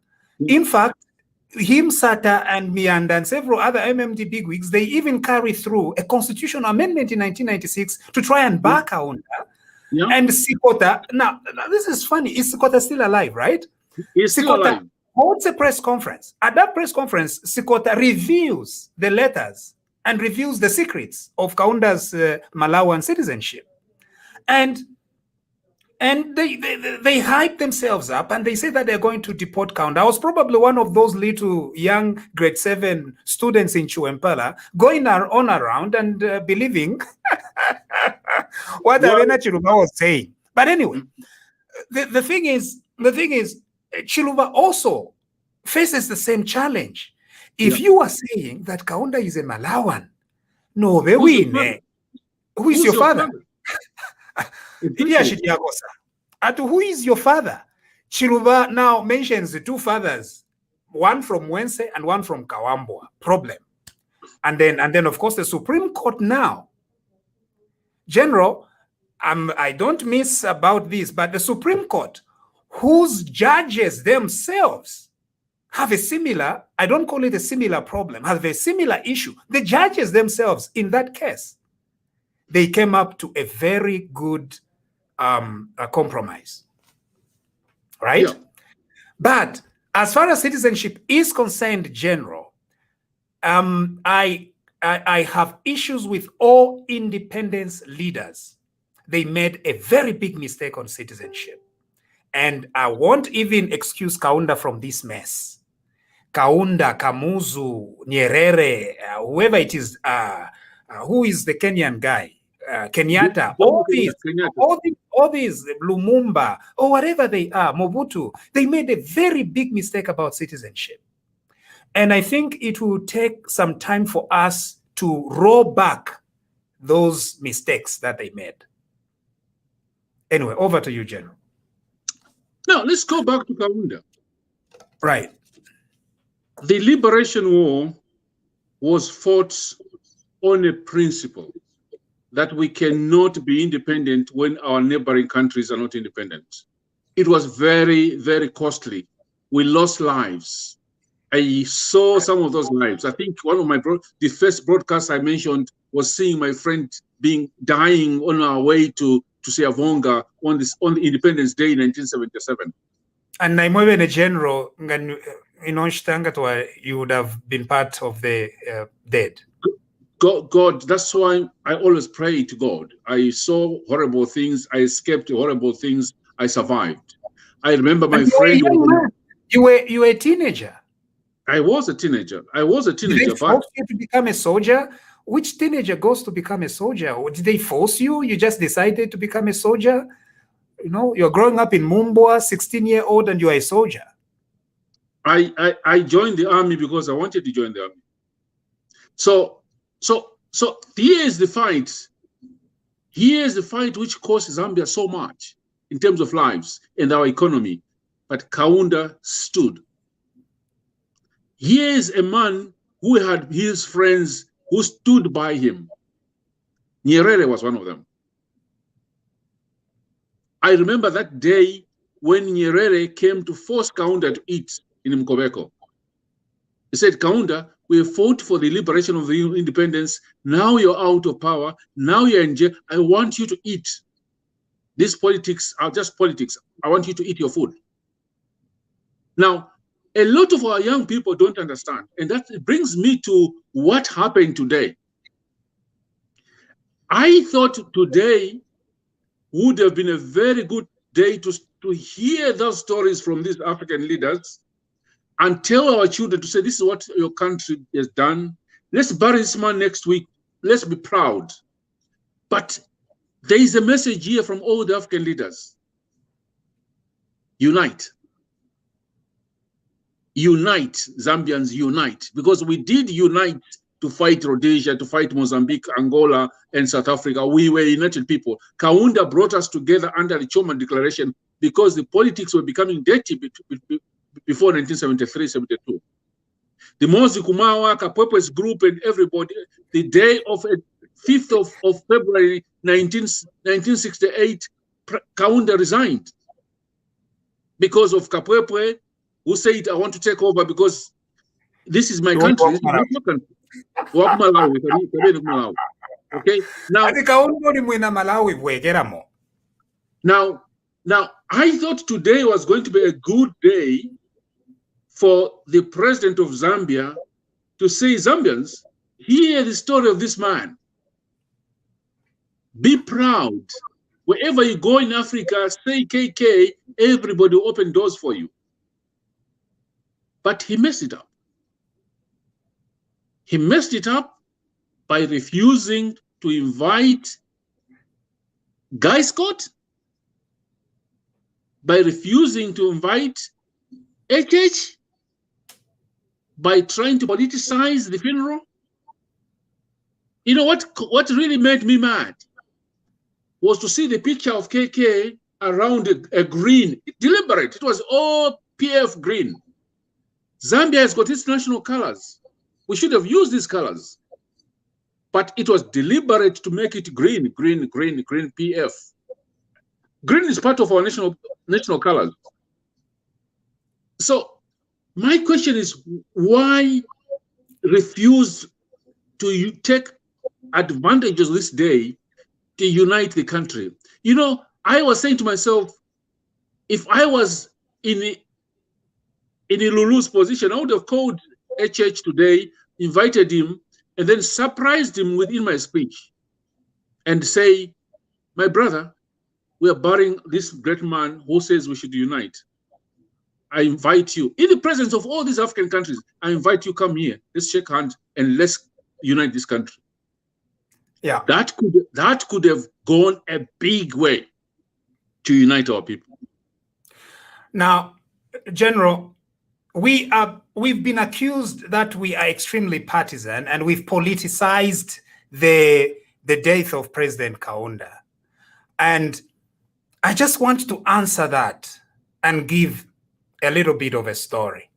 In fact, him, Sata, and Mianda, and several other MMD bigwigs, they even carry through a constitutional amendment in 1996 to try and back Kaunda. Yeah. And Sikota, now this is funny, is Sikota still alive, right? He's still alive. Holds a press conference. At that press conference, Sikota reveals the letters and reveals the secrets of Kaunda's Malawian citizenship. And they hype themselves up and they say that they're going to deport Kaunda. I was probably one of those little young grade 7 students in Chuempala going on around and believing what Arena Chiluba was saying. But anyway, the thing is, Chiluba also faces the same challenge. If you are saying that Kaunda is a Malawan, no, who is your father? Who is your father? Chiluba now mentions the two fathers, one from Wense and one from Kawambwa. Problem. And then of course the Supreme Court now. General, I don't miss about this, but the Supreme Court, whose judges themselves have a similar, I don't call it a similar problem, have a similar issue. The judges themselves in that case, they came up to a very good compromise, right? Yeah. But as far as citizenship is concerned, General, I have issues with all independence leaders. They made a very big mistake on citizenship. And I won't even excuse Kaunda from this mess. Kaunda, Kamuzu, Nyerere, whoever it is, who is the Kenyan guy? Kenyatta, all these, Lumumba, or whatever they are, Mobutu, they made a very big mistake about citizenship. And I think it will take some time for us to roll back those mistakes that they made. Anyway, over to you, General. Now, let's go back to Kaunda. Right. The Liberation War was fought on a principle that we cannot be independent when our neighboring countries are not independent. It was very, very costly. We lost lives. I saw some of those lives. I think one of the first broadcasts I mentioned was seeing my friend dying on our way to Siavonga on the Independence Day in 1977. And I'm even a general, you would have been part of the dead. God, that's why I always pray to God. I saw horrible things. I escaped horrible things. I survived. I remember my friend. You were a teenager. I was a teenager. Did they force you to become a soldier? Which teenager goes to become a soldier? Or did they force you? You just decided to become a soldier? You know, you're growing up in Mumbwa, 16-year-old, and you're a soldier. I joined the army because I wanted to join the army. So here is the fight. Here is the fight which cost Zambia so much in terms of lives and our economy. But Kaunda stood. Here is a man who had his friends who stood by him. Nyerere was one of them. I remember that day when Nyerere came to force Kaunda to eat in Mkobeko. He said, Kaunda, we fought for the liberation of the independence. Now you're out of power. Now you're in jail. I want you to eat. These politics are just politics. I want you to eat your food. Now, a lot of our young people don't understand. And that brings me to what happened today. I thought today would have been a very good day to hear those stories from these African leaders and tell our children to say, this is what your country has done. Let's bury this man next week. Let's be proud. But there is a message here from all the African leaders. Unite. Unite, Zambians, unite. Because we did unite to fight Rhodesia, to fight Mozambique, Angola, and South Africa. We were united people. Kaunda brought us together under the Choman Declaration because the politics were becoming dirty before 1973-72. The Mozi Kumawa, Kapwepe's group, and everybody, the day of 5th of February 1968, Kaunda resigned because of Kapwepe, who said, I want to take over because this is my country. This is not your country. Okay. Now, I thought today was going to be a good day for the president of Zambia to say, Zambians, hear the story of this man. Be proud. Wherever you go in Africa, say KK, everybody will open doors for you. But he messed it up. He messed it up by refusing to invite Guy Scott, by refusing to invite HH, by trying to politicize the funeral. You know what really made me mad was to see the picture of KK around a green, deliberate. It was all PF green. Zambia has got its national colors. We should have used these colors. But it was deliberate to make it green, green, green, green, PF. Green is part of our national colors. So my question is, why refuse to take advantage of this day to unite the country? You know, I was saying to myself, if I was in Lulu's position, I would have called HH today, invited him, and then surprised him within my speech and say, my brother, we are burying this great man who says we should unite. I invite you, in the presence of all these African countries, I invite you, come here, let's shake hands and let's unite this country. Yeah. That could have gone a big way to unite our people. Now, General, we've been accused that we are extremely partisan and we've politicized the death of President Kaunda. And I just want to answer that and give a little bit of a story.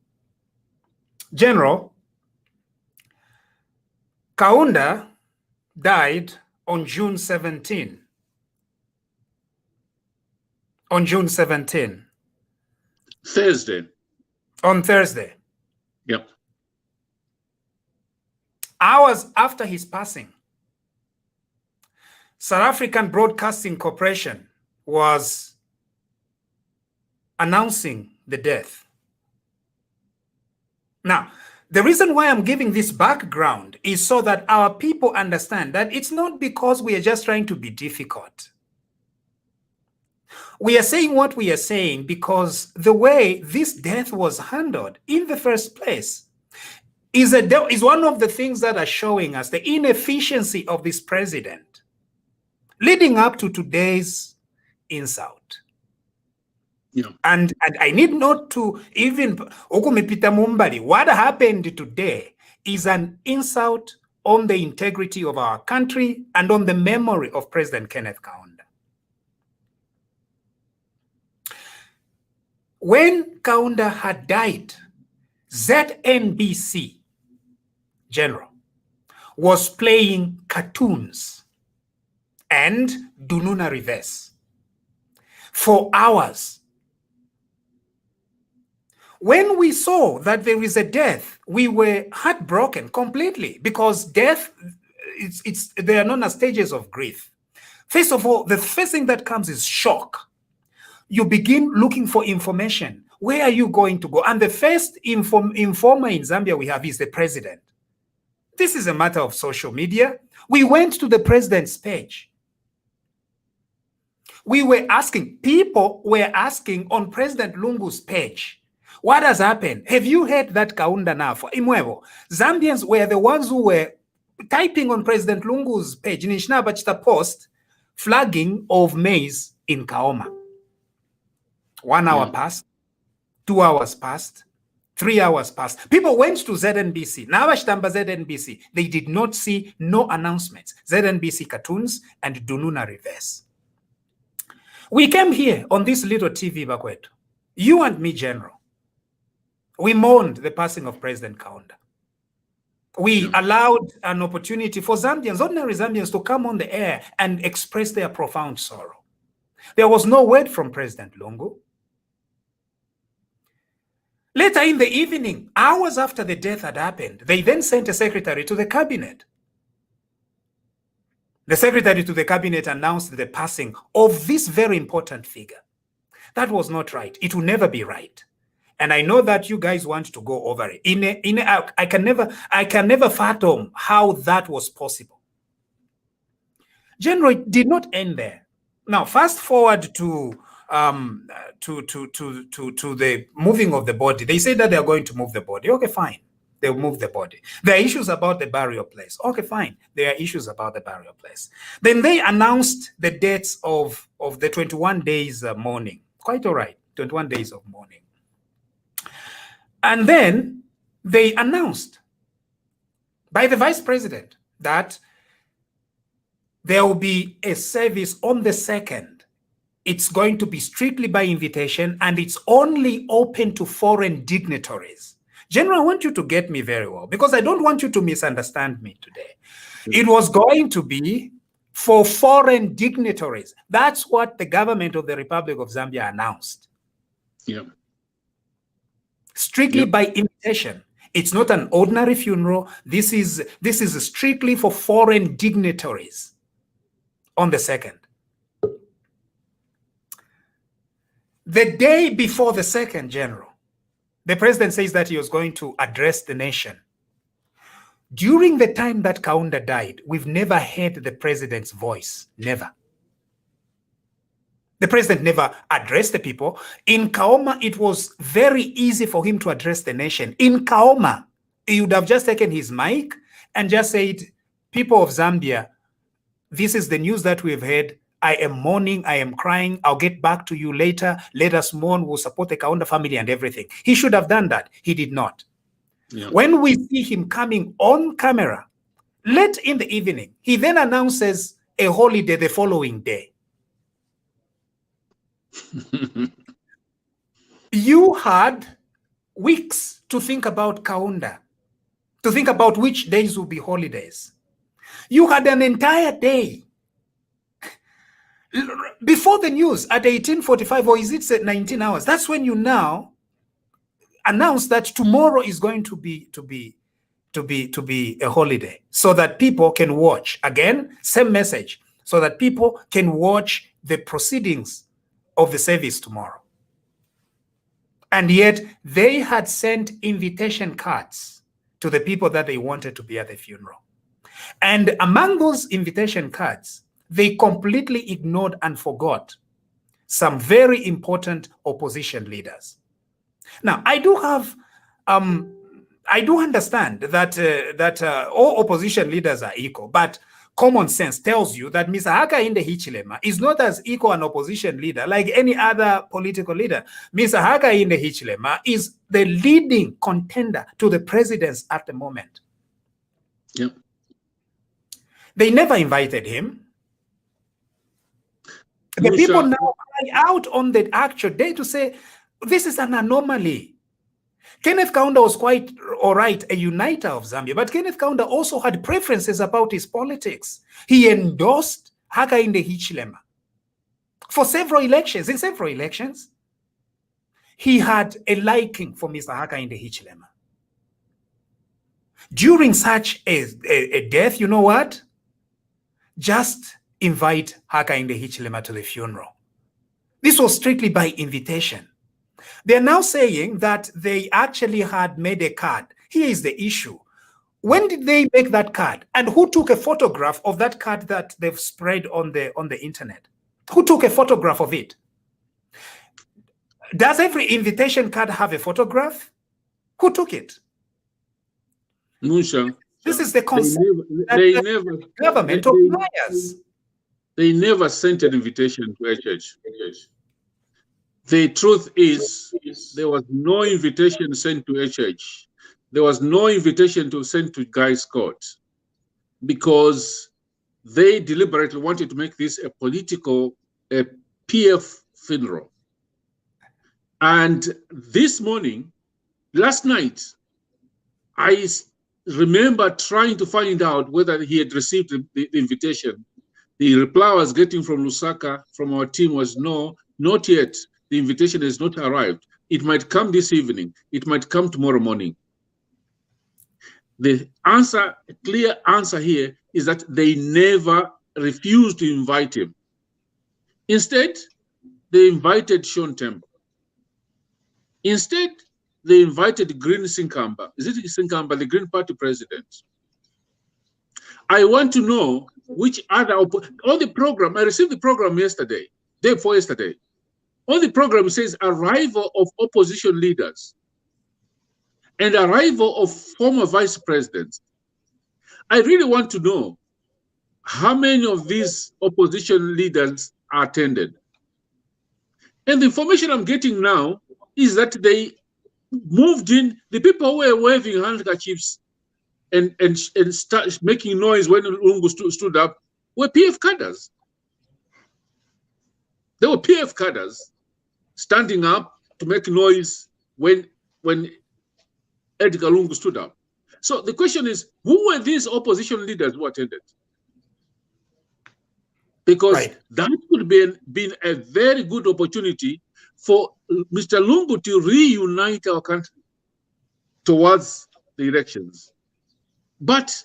General, Kaunda died on June 17. On June 17. Thursday. On Thursday. Yep. Hours after his passing, South African Broadcasting Corporation was announcing the death. Now, the reason why I'm giving this background is so that our people understand that it's not because we are just trying to be difficult. We are saying what we are saying because the way this death was handled in the first place is one of the things that are showing us the inefficiency of this president leading up to today's insult. Yeah. And I need not to even what happened today is an insult on the integrity of our country and on the memory of President Kenneth Kaunda. When Kaunda had died, ZNBC, General, was playing cartoons and Dununa Reverse for hours. When we saw that there is a death, we were heartbroken completely because death, they are known as stages of grief. First of all, the first thing that comes is shock. You begin looking for information. Where are you going to go? And the first informer in Zambia we have is the president. This is a matter of social media. We went to the president's page. We were asking, people were asking on President Lungu's page, what has happened? Have you heard that Kaunda now? For Imwevo, Zambians were the ones who were typing on President Lungu's page, Linchina Bachita post, flagging of maize in Kaoma. 1 hour passed, 2 hours passed, 3 hours passed. People went to ZNBC. Nabashtamba ZNBC. They did not see no announcements. ZNBC cartoons and Dununa Reverse. We came here on this little TV, Bakwetu. You and me, General. We mourned the passing of President Kaunda. We allowed an opportunity for Zambians, ordinary Zambians, to come on the air and express their profound sorrow. There was no word from President Lungu. Later in the evening, hours after the death had happened, they then sent a secretary to the cabinet. The secretary to the cabinet announced the passing of this very important figure. That was not right. It will never be right. And I know that you guys want to go over it. I can never fathom how that was possible. General, it did not end there. Now, fast forward to the moving of the body. They say that they are going to move the body. Okay, fine. They'll move the body. There are issues about the burial place. Okay, fine. There are issues about the burial place. Then they announced the dates of the 21 days mourning. Quite all right. 21 days of mourning. And then they announced by the vice president that there will be a service on the 2nd. It's going to be strictly by invitation and it's only open to foreign dignitaries. General, I want you to get me very well because I don't want you to misunderstand me today. It was going to be for foreign dignitaries. That's what the government of the Republic of Zambia announced. Yeah. Strictly by invitation. It's not an ordinary funeral. This is strictly for foreign dignitaries on the 2nd. The day before the 2nd, General, the president says that he was going to address the nation. During the time that Kaunda died, we've never heard the president's voice. Never. The president never addressed the people. In Kaoma, it was very easy for him to address the nation. In Kaoma, he would have just taken his mic and just said, people of Zambia, this is the news that we've heard. I am mourning, I am crying. I'll get back to you later. Let us mourn. We'll support the Kaunda family and everything. He should have done that. He did not. Yeah. When we see him coming on camera, late in the evening, he then announces a holiday the following day. You had weeks to think about Kaunda, to think about which days will be holidays. You had an entire day before the news at 18:45, or is it 19 hours? That's when you now announce that tomorrow is going to be a holiday, so that people can watch. Again, same message, so that people can watch the proceedings of the service tomorrow. And yet they had sent invitation cards to the people that they wanted to be at the funeral. And among those invitation cards, they completely ignored and forgot some very important opposition leaders. Now, I do understand that all opposition leaders are equal, but common sense tells you that Mr. Hakainde Hichilema is not as equal an opposition leader like any other political leader. Mr. Hakainde Hichilema is the leading contender to the presidency at the moment. Yep. They never invited him. The people now cry out on the actual day to say, this is an anomaly. Kenneth Kaunda was quite all right, a uniter of Zambia, but Kenneth Kaunda also had preferences about his politics. He endorsed Hakainde Hichilema for several elections. In several elections, he had a liking for Mr. Hakainde Hichilema. During such a death, you know what? Just invite Hakainde Hichilema to the funeral. This was strictly by invitation. They're now saying that they actually had made a card. Here is the issue. When did they make that card? And who took a photograph of that card that they've spread on the internet? Who took a photograph of it? Does every invitation card have a photograph? Who took it? Musha. This is the concept the government requires. They never sent an invitation to HH. The truth is, there was no invitation sent to HH. There was no invitation to send to Guy Scott, because they deliberately wanted to make this a political, a PF funeral. And this morning, last night, I remember trying to find out whether he had received the invitation. The reply I was getting from Lusaka, from our team, was no, not yet. The invitation has not arrived. It might come this evening. It might come tomorrow morning. The answer, clear answer here, is that they never refused to invite him. Instead, they invited Sean Temple. Instead, they invited Green Sinkamba. Is it Sinkamba, the Green Party president? I want to know which other, on the program, I received the program yesterday, day before yesterday. On the program, it says arrival of opposition leaders and arrival of former vice presidents. I really want to know how many of these opposition leaders attended. And the information I'm getting now is that they moved in, the people who were waving handkerchiefs and start making noise when Lungu stood up were PF cadres. They were PF cadres standing up to make noise when Edgar Lungu stood up. So the question is, who were these opposition leaders who attended? Because that could have been a very good opportunity for Mr. Lungu to reunite our country towards the elections. But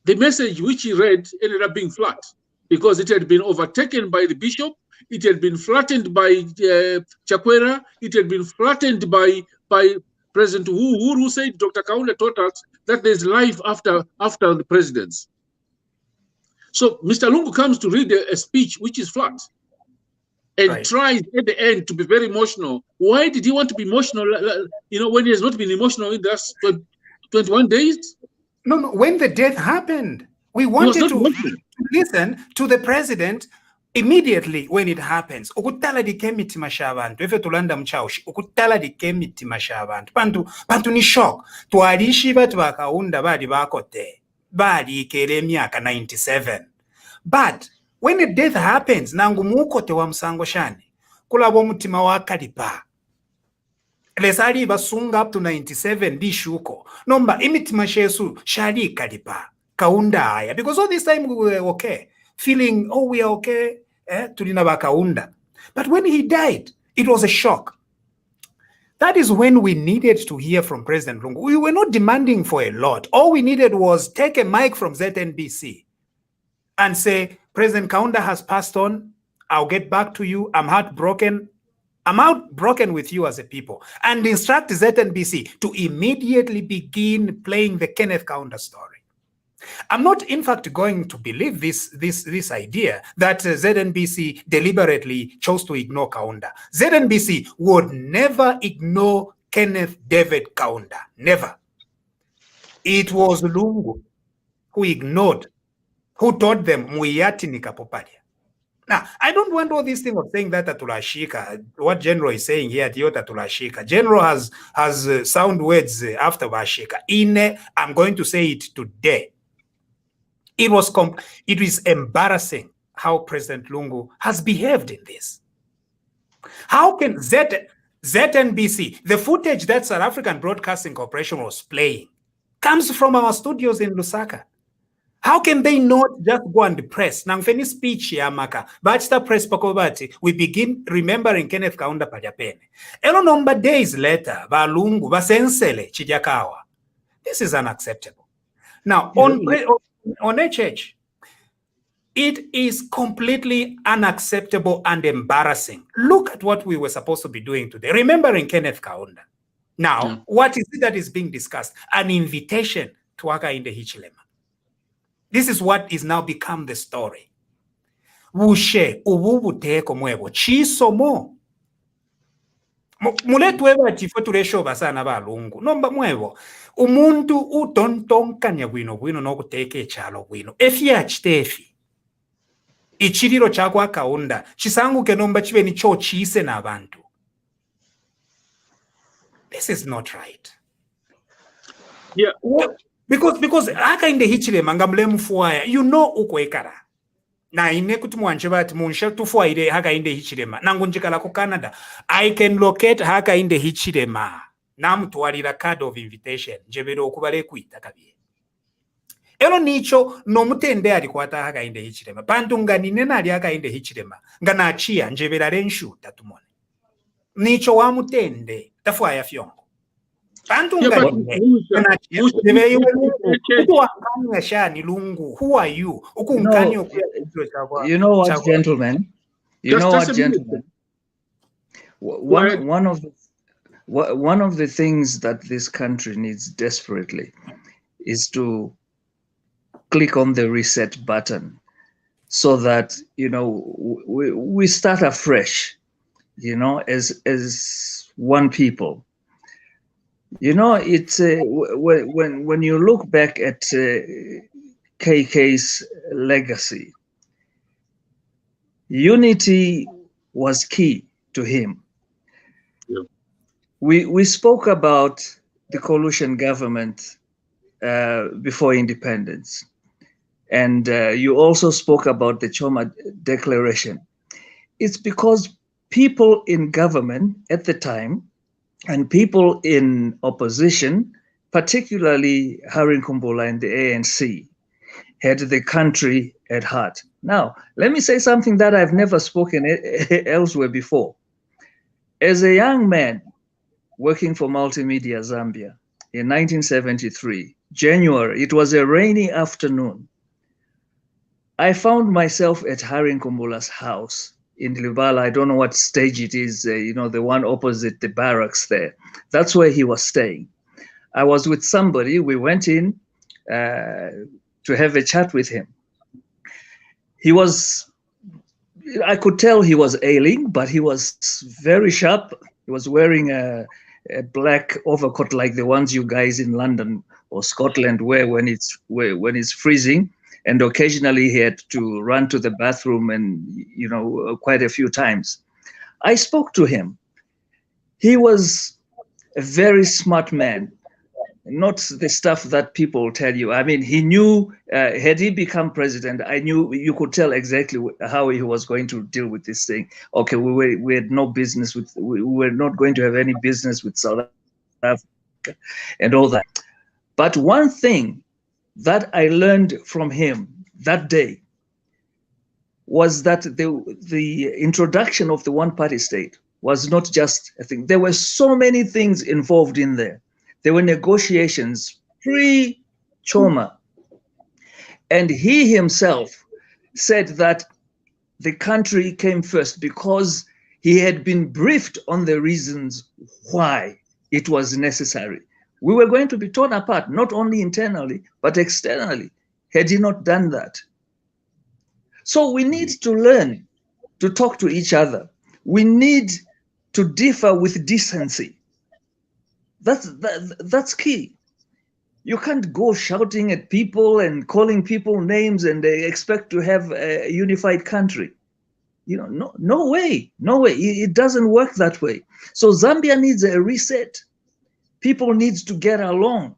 the message which he read ended up being flat, because it had been overtaken by the bishop, it had been flattened by Chakwera, it had been flattened by President Uhuru, who said Dr. Kaunda taught us that there's life after the presidency. So Mr. Lungu comes to read a speech which is flat. and Right. tries at the end to be very emotional. Why did he want to be emotional, when he has not been emotional in the last 21 days? No, when the death happened, we wanted to listen to the president immediately when it happens. Ukutala dikemitima shabantu efe tulanda mchaushi ukutala dikemitima shabantu pantu ni shock twalishi batu bakaunda bali bakote bali ikele emyaka 97. But when a death happens nangu mukote wa msango shani kulabo mutima wakalipa lesali basunga up to 97 bishuko nomba imitima shesu shali kalipa Kaunda aya, because all this time we were okay, feeling, oh, we are okay, tulina ba Kaunda. But when he died, it was a shock. That is when we needed to hear from President Lungu. We were not demanding for a lot. All we needed was take a mic from ZNBC and say, President Kaunda has passed on. I'll get back to you. I'm heartbroken. I'm outbroken with you as a people. And instruct ZNBC to immediately begin playing the Kenneth Kaunda story. I'm not, in fact, going to believe this idea that ZNBC deliberately chose to ignore Kaunda. ZNBC would never ignore Kenneth David Kaunda. Never. It was Lungu who ignored, who told them, Muyati nikapopalia. Now, I don't want all this thing of saying that Atulashika, what General is saying here, Tiota Tulashika. General has sound words after Bashika. I'm going to say it today. It is embarrassing how President Lungu has behaved in this. How can ZNBC, the footage that South African Broadcasting Corporation was playing, comes from our studios in Lusaka? How can they not just go and press? Now, any speech yamaka, bachta press pakobati, we begin remembering Kenneth Kaunda Pajapene. Elo number days later, Balungu, Basensele, Chijakawa. This is unacceptable. Now, on HH, it is completely unacceptable and embarrassing. Look at what we were supposed to be doing today, remembering Kenneth Kaunda. Now, what is it that is being discussed? An invitation to Hakainde Hichilema. This is what is now become the story. Wushe ububuteko mwebo chisomo. Muletu eba chifo tulesho basana balungu. Nomba mwebo. Umuntu utontonkanya bwino no kuteke chalo bwino. Efi achitefi. Ichiriro chakwa Kaunda. Chisangu kenomba chibe ni cho chise na abantu. This is not right. Yeah. Because Hakainde Hichilema ngamlemu fuaya, ukwekara. Na ine kutumwanje bati munsha tufuaire Hakainde Hichilema. Nangunjikala ku Canada. I can locate Hakainde Hichilema. Namutwalira card of invitation. Njebero okubale kuita kabye. Elo nicho no mutende alikwata Hakainde Hichilema. Pantunga ninena ali Hakainde Hichilema. Ngana achia njebera renshu tatumone. Nicho wa mutende tafuaya fyongo. Who are you? You know what, gentlemen? One of the things that this country needs desperately is to click on the reset button so that, we start afresh, as one people. It's when you look back at KK's legacy, unity was key to him. Yeah. We spoke about the coalition government before independence, and you also spoke about the Choma Declaration. It's because people in government at the time and people in opposition, particularly Harry Kumbula and the ANC, had the country at heart. Now, let me say something that I've never spoken elsewhere before. As a young man working for Multimedia Zambia in 1973, January, it was a rainy afternoon. I found myself at Harry Kumbula's house in Libala. I don't know what stage it is, the one opposite the barracks there. That's where he was staying. I was with somebody. We went in to have a chat with him. He was, I could tell he was ailing, but he was very sharp. He was wearing a black overcoat like the ones you guys in London or Scotland wear when it's freezing. And occasionally he had to run to the bathroom, and quite a few times. I spoke to him. He was a very smart man, not the stuff that people tell you. I mean, he knew, had he become president, I knew you could tell exactly how he was going to deal with this thing. Okay, we had no business with, we were not going to have any business with South Africa and all that. But one thing that I learned from him that day was that the introduction of the one-party state was not just a thing. There were so many things involved in there. There were negotiations pre-Choma. And he himself said that the country came first because he had been briefed on the reasons why it was necessary. We were going to be torn apart, not only internally, but externally, had he not done that. So we need to learn to talk to each other. We need to differ with decency. That's key. You can't go shouting at people and calling people names and they expect to have a unified country. No way. It doesn't work that way. So Zambia needs a reset. People need to get along.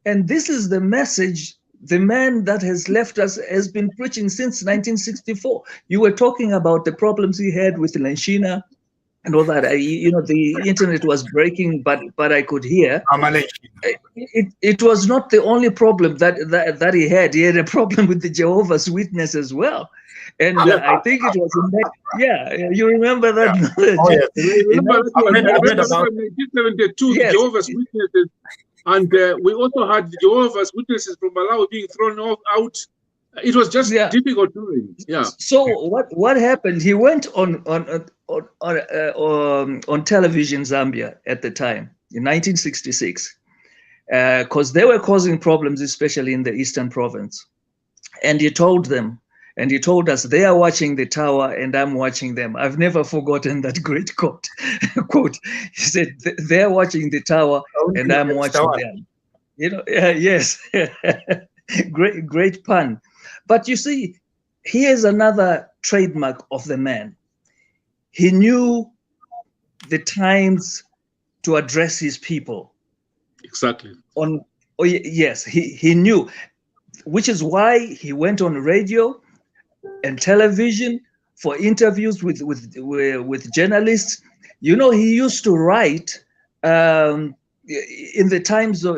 And this is the message the man that has left us has been preaching since 1964. You were talking about the problems he had with Linchina and all that. The internet was breaking, but I could hear. It was not the only problem that he had. He had a problem with the Jehovah's Witness as well. And I think it was in that, you remember that? Yeah. Oh, yes. Remember 1972, yes. Jehovah's Witnesses. And we also had the Jehovah's Witnesses from Malawi being thrown out. It was just difficult doing. Yeah. So what happened? He went on television Zambia at the time in 1966, because they were causing problems, especially in the Eastern Province. And he told them, and he told us, they are watching the tower and I'm watching them. I've never forgotten that great quote. He said, they're watching the tower and I'm watching them. Yes, great pun. But you see, here's another trademark of the man. He knew the times to address his people. Exactly. Yes, he knew, which is why he went on radio and television for interviews with journalists. He used to write in the Times of,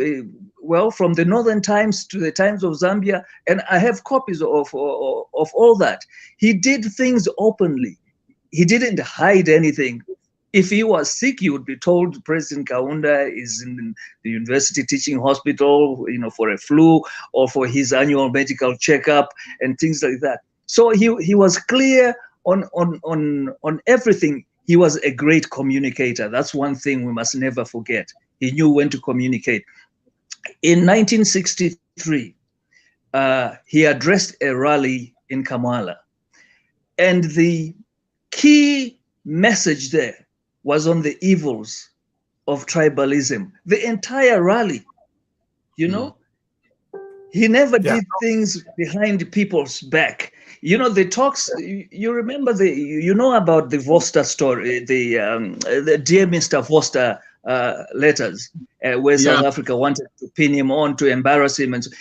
from the Northern Times to the Times of Zambia, and I have copies of all that. He did things openly. He didn't hide anything. If he was sick, he would be told President Kaunda is in the university teaching hospital, for a flu or for his annual medical checkup and things like that. So he was clear on everything. He was a great communicator. That's one thing we must never forget. He knew when to communicate. In 1963, he addressed a rally in Kampala, and the key message there was on the evils of tribalism. The entire rally, he never did things behind people's back. The talks, you remember about the Vorster story, the Dear Mr. Vorster letters, where South Africa wanted to pin him on, to embarrass him. And so,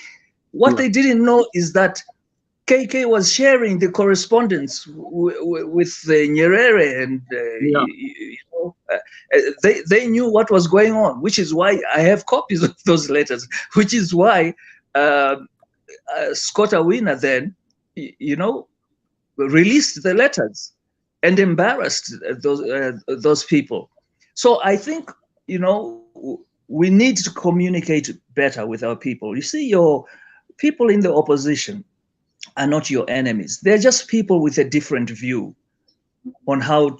what they didn't know is that KK was sharing the correspondence with Nyerere, and they knew what was going on, which is why I have copies of those letters, which is why Scott Awina then, released the letters and embarrassed those people. So I think, we need to communicate better with our people. You see, your people in the opposition are not your enemies. They're just people with a different view on how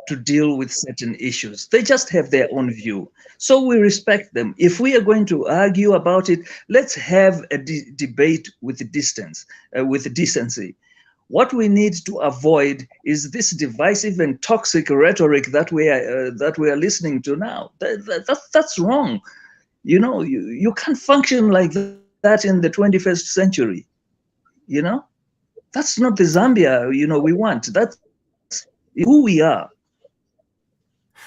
to deal with certain issues. They just have their own view. So we respect them. If we are going to argue about it, let's have a debate with distance, with decency. What we need to avoid is this divisive and toxic rhetoric that we are listening to now. That's wrong. You know, you can't function like that in the 21st century. You know, that's not the Zambia, you know, we want. That's who we are.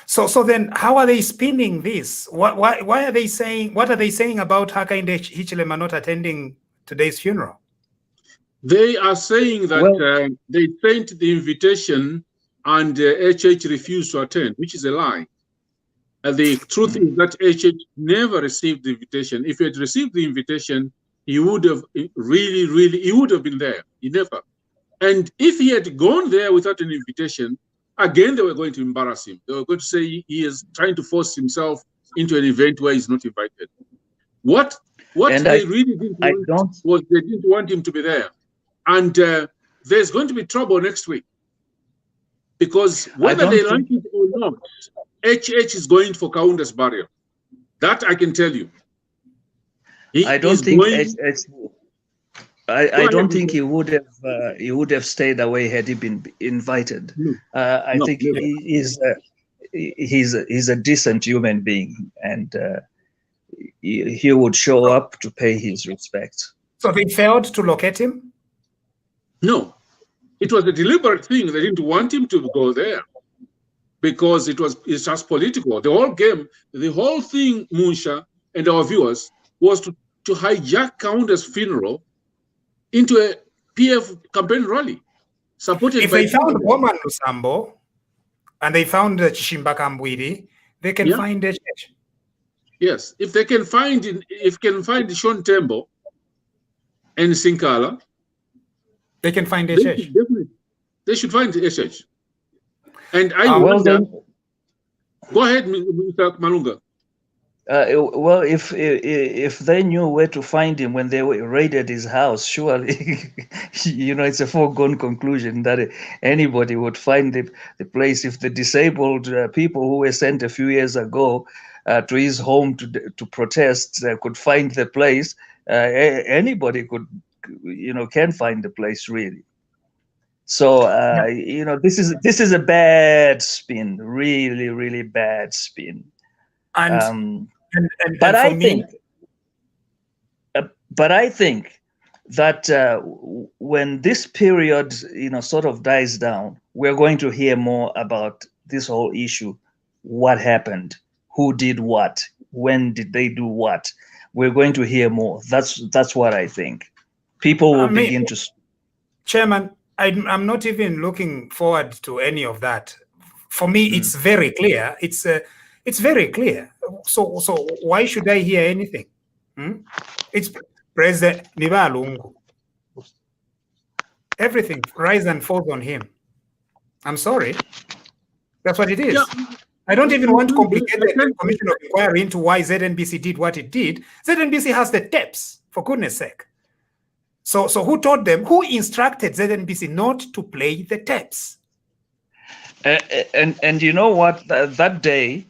So then how are they spinning this? Why are they saying, what are they saying about Hakainde Hichilema not attending today's funeral? They are saying that they sent the invitation and HH refused to attend, which is a lie. The truth is that HH never received the invitation. If he had received the invitation, he would have he would have been there. He never. And if he had gone there without an invitation, again, they were going to embarrass him. They were going to say he is trying to force himself into an event where he's not invited. What they really didn't want was they didn't want him to be there. And there's going to be trouble next week. Because whether they like it or not, HH is going for Kaunda's burial. That I can tell you. I don't think he would have stayed away had he been invited. I think he's a decent human being, and he would show up to pay his respects. So they failed to locate him? No, it was a deliberate thing. They didn't want him to go there because it's just political. The whole game, the whole thing, Munsha and our viewers, was to hijack Kaunda's funeral into a PF campaign rally supported if by. If they found Woman Lusambo and they found Chishimba Kambwiri, they can find HH. Yes, if they can find Sean Tembo and Sinkala, they can find HH. They should find HH. And I wonder. Go ahead, Mr. Malunga. Well, if they knew where to find him when they raided his house, surely, you know, it's a foregone conclusion that anybody would find the place. If the disabled people who were sent a few years ago to his home to protest could find the place, anybody could, you know, can find the place really. So you know, this is a bad spin, really, really bad spin. But I think that when this period, you know, sort of dies down, we're going to hear more about this whole issue. What happened? Who did what? When did they do what? We're going to hear more. That's what I think. People will begin to. Chairman, I'm not even looking forward to any of that. For me, it's very clear. It's very clear. So why should I hear anything? It's President Nibalungu. Everything rise and falls on him. I'm sorry. That's what it is. Yeah. I don't even want to complicate the commission of inquiry into why ZNBC did what it did. ZNBC has the tapes, for goodness sake. So who told them? Who instructed ZNBC not to play the tapes? And you know what? That day.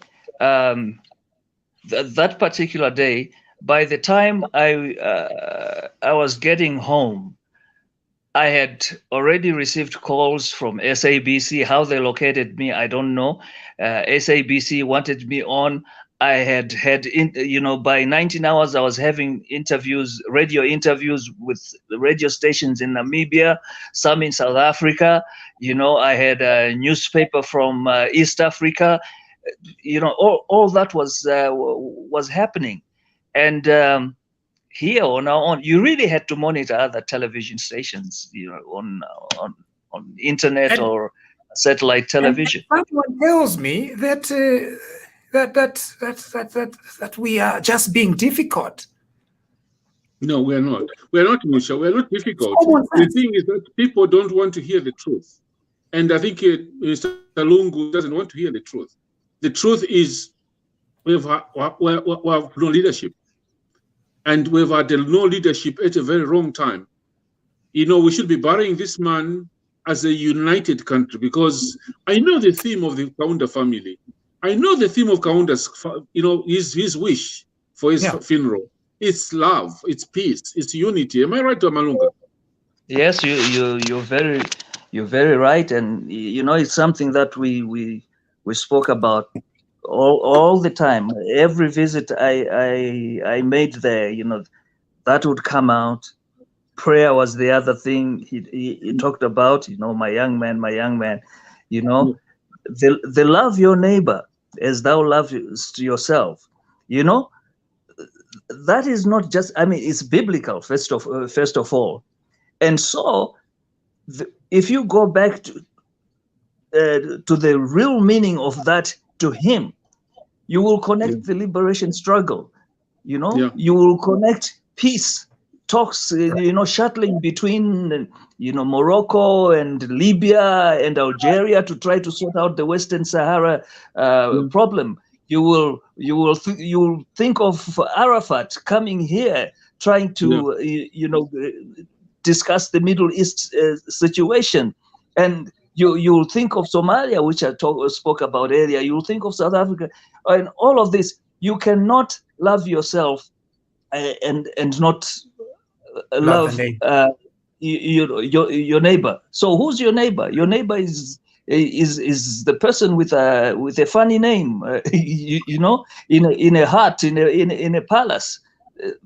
That particular day, by the time I was getting home, I had already received calls from SABC. How they located me, I don't know. SABC wanted me on. I had you know, by 19 hours, I was having interviews, radio interviews with the radio stations in Namibia, some in South Africa. You know, I had a newspaper from East Africa. You know, all that was happening, and here on our own, you really had to monitor other television stations, you know, on internet or satellite television. Someone tells me that that we are just being difficult. No, we're not. We're not, Musha. We're not difficult. The thing is that people don't want to hear the truth, and I think Mr. Lungu doesn't want to hear the truth. The truth is we have no leadership. And we've had no leadership at a very wrong time. You know, we should be burying this man as a united country, because I know the theme of the Kaunda family. I know the theme of Kaunda's, you know, his wish for his funeral. It's love, it's peace, it's unity. Am I right, Malunga? Yes, you're very right, and you know it's something that we spoke about all the time. Every visit I made there, you know, that would come out. Prayer was the other thing he talked about. You know, my young man. You know, the love your neighbor as thou love yourself. You know, that is not just. I mean, it's biblical first of all, and so if you go back to the real meaning of that to him, you will connect the liberation struggle. You know, you will connect peace talks, you know, shuttling between, you know, Morocco and Libya and Algeria to try to sort out the Western Sahara problem. You will think of Arafat coming here trying to you know, discuss the Middle East situation, and you'll think of Somalia, which I spoke about earlier. You'll think of South Africa, and all of this. You cannot love yourself and not love your neighbor. So who's your neighbor? Your neighbor is the person with a funny name, you know, in a hut, in a palace.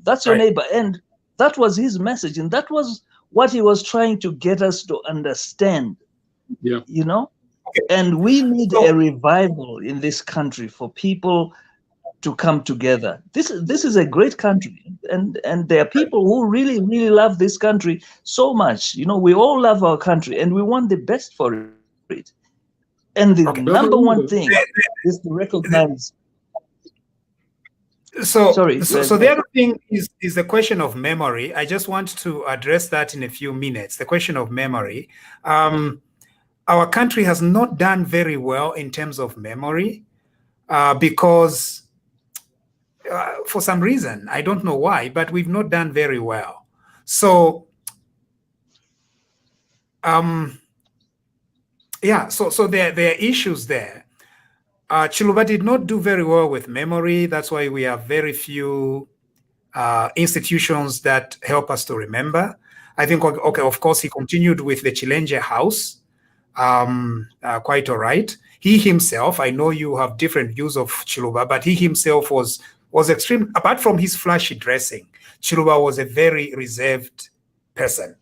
That's your neighbor, and that was his message, and that was what he was trying to get us to understand. Yeah, you know, and we need a revival in this country for people to come together. This is a great country, and there are people who really love this country so much. You know, we all love our country, and we want the best for it. And the number one thing is to recognize. So the other thing is the question of memory. I just want to address that in a few minutes. The question of memory. Our country has not done very well in terms of memory because for some reason, I don't know why, but we've not done very well. So, yeah, so there are issues there. Chiluba did not do very well with memory. That's why we have very few institutions that help us to remember. I think, okay, of course, he continued with the Chilenje House. Quite all right. He himself, I know you have different views of Chiluba, but he himself was extreme. Apart from his flashy dressing, Chiluba was a very reserved person.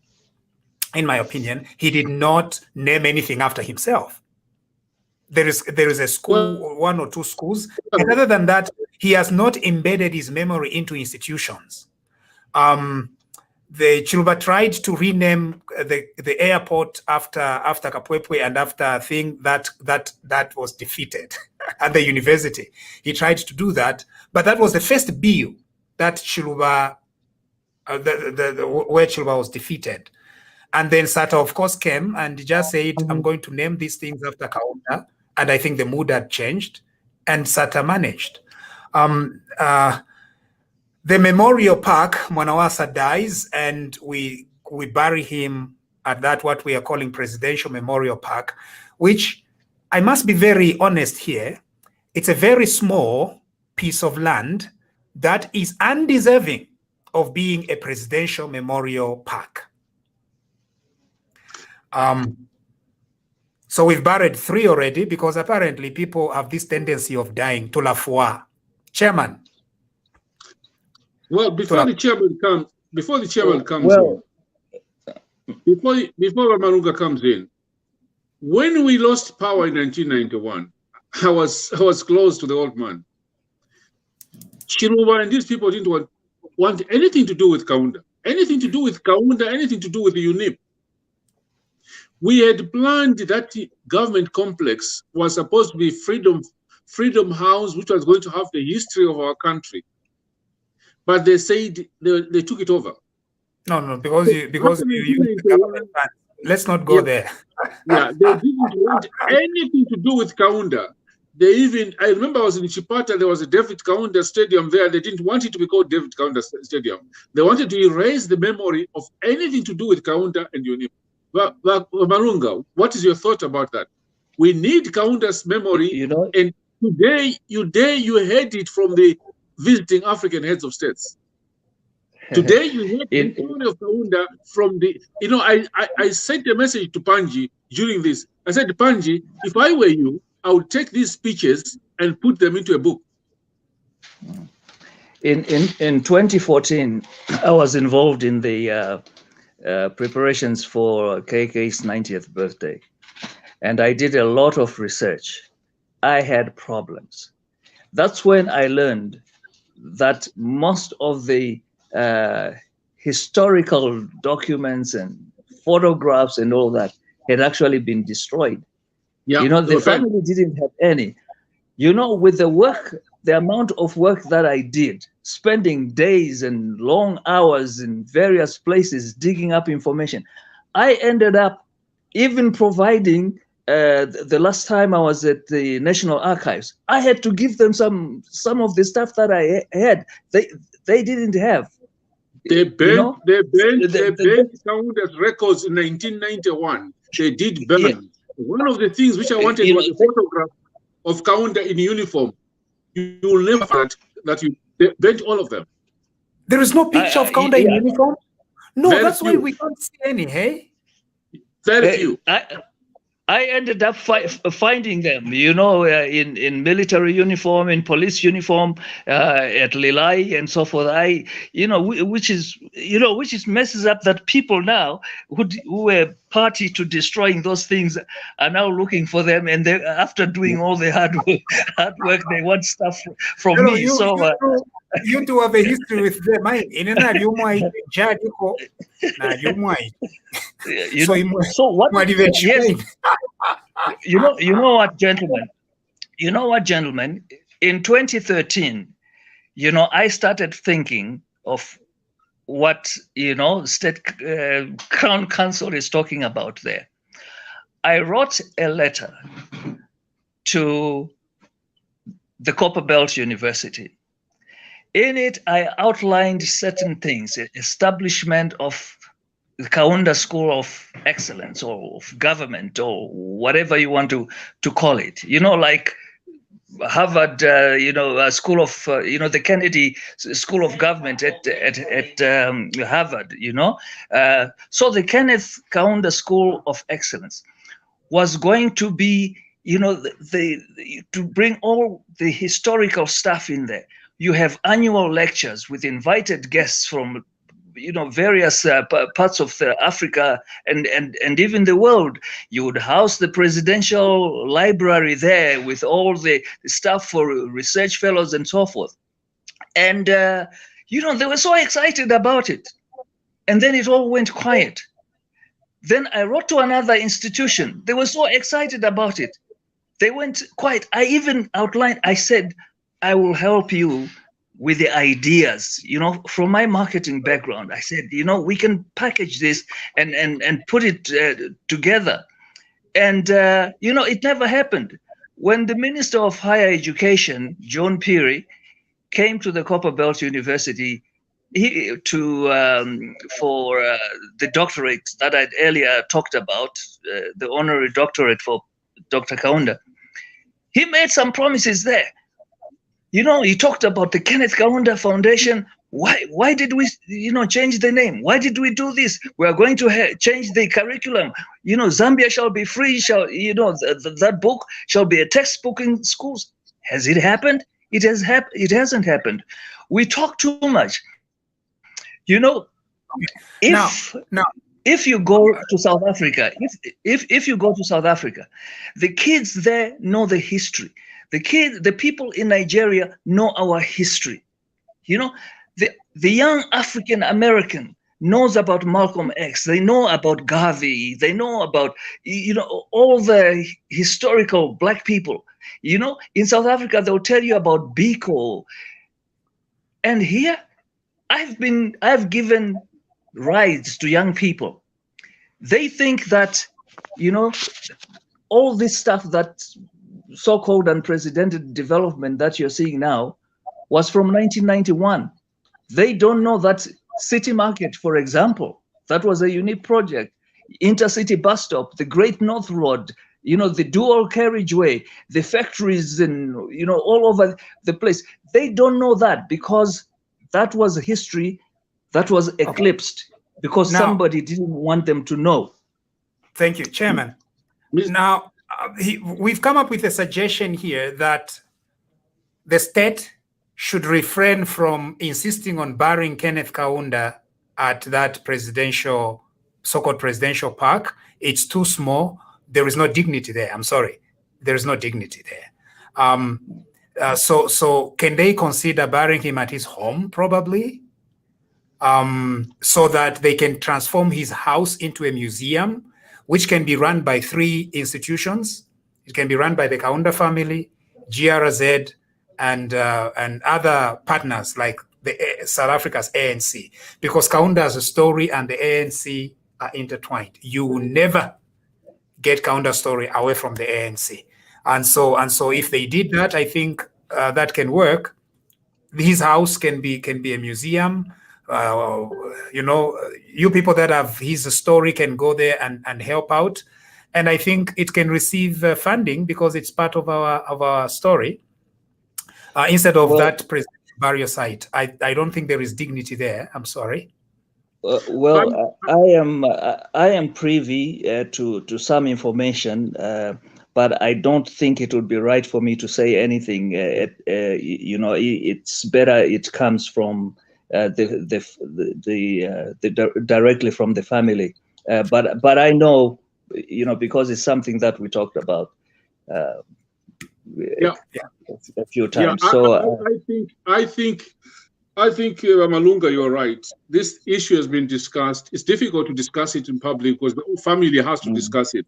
In my opinion, he did not name anything after himself. There is a school, one or two schools. And other than that, he has not embedded his memory into institutions. The Chiluba tried to rename the airport after Kapwepwe and after a thing that was defeated at the university. He tried to do that, but that was the first bill that Chiluba, where Chiluba was defeated. And then Sata, of course, came and just said, I'm going to name these things after Kaunda. And I think the mood had changed, and Sata managed. The Memorial Park, Mwanawasa dies, and we bury him at that, what we are calling Presidential Memorial Park, which I must be very honest here. It's a very small piece of land that is undeserving of being a Presidential Memorial Park. So we've buried 3 already because apparently people have this tendency of dying. To la foi. Chairman. Well, before the chairman comes in, before Malunga comes in, when we lost power in 1991, I was close to the old man. Chiluba and these people didn't want anything to do with Kaunda, anything to do with the UNIP. We had planned that government complex was supposed to be Freedom House, which was going to have the history of our country. But they said they took it over. No, because you use the government plan. Let's not go there. Yeah, they didn't want anything to do with Kaunda. I remember I was in Chipata, there was a David Kaunda Stadium there. They didn't want it to be called David Kaunda Stadium. They wanted to erase the memory of anything to do with Kaunda and UNIP. But Malunga, what is your thought about that? We need Kaunda's memory, you know, and today you heard it from the visiting African heads of states. Today, you hear the story of Kaunda from the, I sent a message to Panji during this. I said, Panji, if I were you, I would take these speeches and put them into a book. In 2014, I was involved in the preparations for KK's 90th birthday. And I did a lot of research. I had problems. That's when I learned that most of the historical documents and photographs and all that had actually been destroyed. Yeah, the family didn't have any. With the work, the amount of work that I did, spending days and long hours in various places digging up information, I ended up even providing, the last time I was at the National Archives, I had to give them some of the stuff that I had. They didn't have. They burned Kaunda's records in 1991. They did burn. Yeah. One of the things which I wanted was a photograph of Kaunda in uniform. You will never find that you burnt all of them. There is no picture of Kaunda in uniform? No, Very that's few. why we can't see any, hey? Very few. I ended up finding them, in military uniform, in police uniform, at Lilai and so forth. Which messes up that people now who were party to destroying those things are now looking for them, and they, after doing all the hard work, they want stuff from me. You two have a history with them. What, gentlemen? In 2013, I started thinking of what, State Crown Council is talking about there. I wrote a letter to the Copperbelt University. In it, I outlined certain things, establishment of the Kaunda School of Excellence or of government or whatever you want to call it. Like Harvard, School of, the Kennedy School of Government at Harvard, So the Kenneth Kaunda School of Excellence was going to be, to bring all the historical stuff in there. You have annual lectures with invited guests from, various parts of Africa and even the world. You would house the presidential library there with all the stuff for research fellows and so forth. And, they were so excited about it. And then it all went quiet. Then I wrote to another institution. They were so excited about it. They went quiet. I even outlined, I said, I will help you with the ideas, from my marketing background. I said, we can package this and put it together. And, it never happened. When the Minister of Higher Education, John Peary, came to the Copperbelt University for the doctorate that I'd earlier talked about, the honorary doctorate for Dr. Kaunda, he made some promises there. He talked about the Kenneth Kaunda Foundation. Why did we, change the name? Why did we do this? We are going to change the curriculum. Zambia shall be free. That book shall be a textbook in schools. Has it happened? It hasn't happened. We talk too much. If you go to South Africa, if you go to South Africa, the kids there know the history. The people in Nigeria know our history. The young African American knows about Malcolm X. They know about Garvey. They know about, all the historical Black people. In South Africa, they'll tell you about Biko. And here, I've given rides to young people. They think that, all this stuff that so-called unprecedented development that you're seeing now was from 1991. They don't know that City Market, for example, that was a unique project. Intercity bus stop, the Great North Road, the dual carriageway, the factories and, all over the place. They don't know that because that was a history That was eclipsed because Now, somebody didn't want them to know. Thank you, Chairman. Now, we've come up with a suggestion here that the state should refrain from insisting on burying Kenneth Kaunda at that presidential, so-called presidential park. It's too small. There is no dignity there. I'm sorry. There is no dignity there. So can they consider burying him at his home, probably? So that they can transform his house into a museum, which can be run by 3 institutions. It can be run by the Kaunda family, GRZ, and other partners like the South Africa's ANC, because Kaunda's story and the ANC are intertwined. You will never get Kaunda's story away from the ANC, and so if they did that, I think that can work. His house can be a museum. You people that have his story can go there and help out, and I think it can receive funding because it's part of our story. Instead of that barrier site, I don't think there is dignity there. I'm sorry. I am privy to some information, but I don't think it would be right for me to say anything. It's better it comes from directly from the family. But I know, because it's something that we talked about. A few times. I think Malunga, you're right. This issue has been discussed. It's difficult to discuss it in public because the family has to discuss it.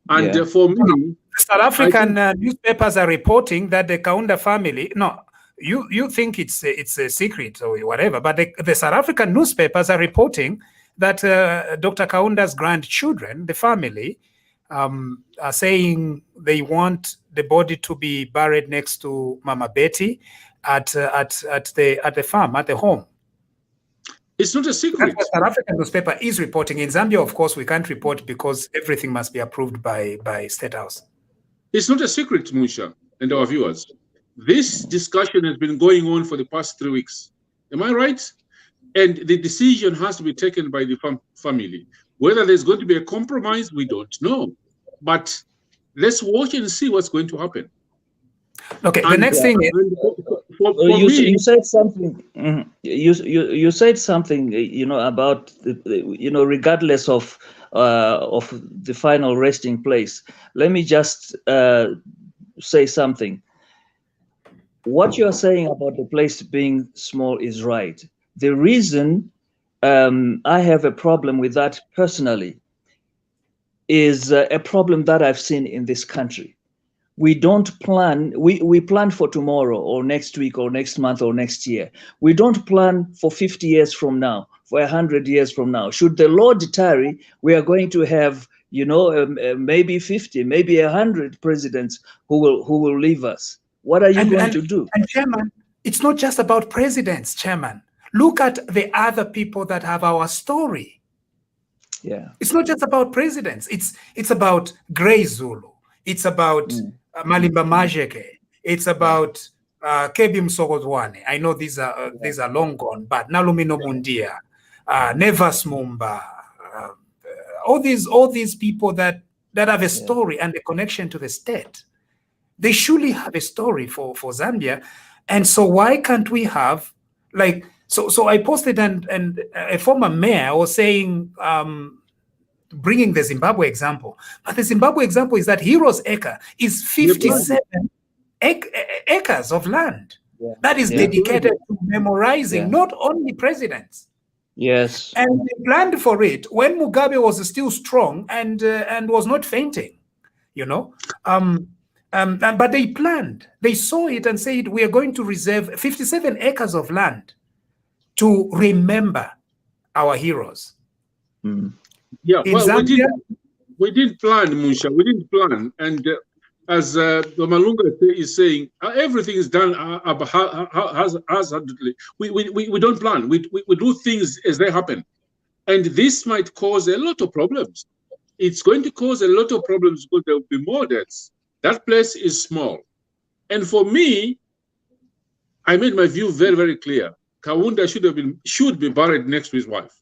And for me, South African newspapers are reporting that the Kaunda family. No, you think it's a secret or whatever, but the South African newspapers are reporting that Dr. Kaunda's grandchildren, the family, are saying they want the body to be buried next to Mama Betty at the farm, at the home. It's not a secret. The South African newspaper is reporting. In Zambia, of course, we can't report because everything must be approved by State House. It's not a secret, Musha and our viewers. This discussion has been going on for the past 3 weeks. Am I right? And the decision has to be taken by the family. Whether there's going to be a compromise, we don't know. But let's watch and see what's going to happen. Okay, the next thing is you said something. You said something. About regardless of the final resting place. Let me just say something. What you are saying about the place being small is right. The reason I have a problem with that personally is a problem that I've seen in this country. We don't plan, we plan for tomorrow or next week or next month or next year. We don't plan for 50 years from now, for 100 years from now. Should the Lord tarry, we are going to have, maybe 50, maybe 100 presidents who will leave us. What are you going to do? And Chairman, it's not just about presidents, Chairman. Look at the other people that have our story. Yeah, it's not just about presidents. It's about Grey Zulu. It's about Malimba Majeke. It's about Kebi Msogozwane. I know these are long gone, but Nalumino Mundia, Nevas Mumba, all these people that have a story and a connection to the state. They surely have a story for Zambia, and so why can't we have So I posted and a former mayor was saying, bringing the Zimbabwe example, but the Zimbabwe example is that Heroes Acre is 57 acres of land that is dedicated to memorizing not only presidents. Yes, and they planned for it when Mugabe was still strong and was not fainting, but they planned. They saw it and said, we are going to reserve 57 acres of land to remember our heroes. Yeah, well, we didn't plan, Musha. We didn't plan. And as the Malunga is saying, everything is done haphazardly. We don't plan. We do things as they happen. And this might cause a lot of problems. It's going to cause a lot of problems because there will be more deaths. That place is small. And for me, I made my view very, very clear. Kaunda should be buried next to his wife.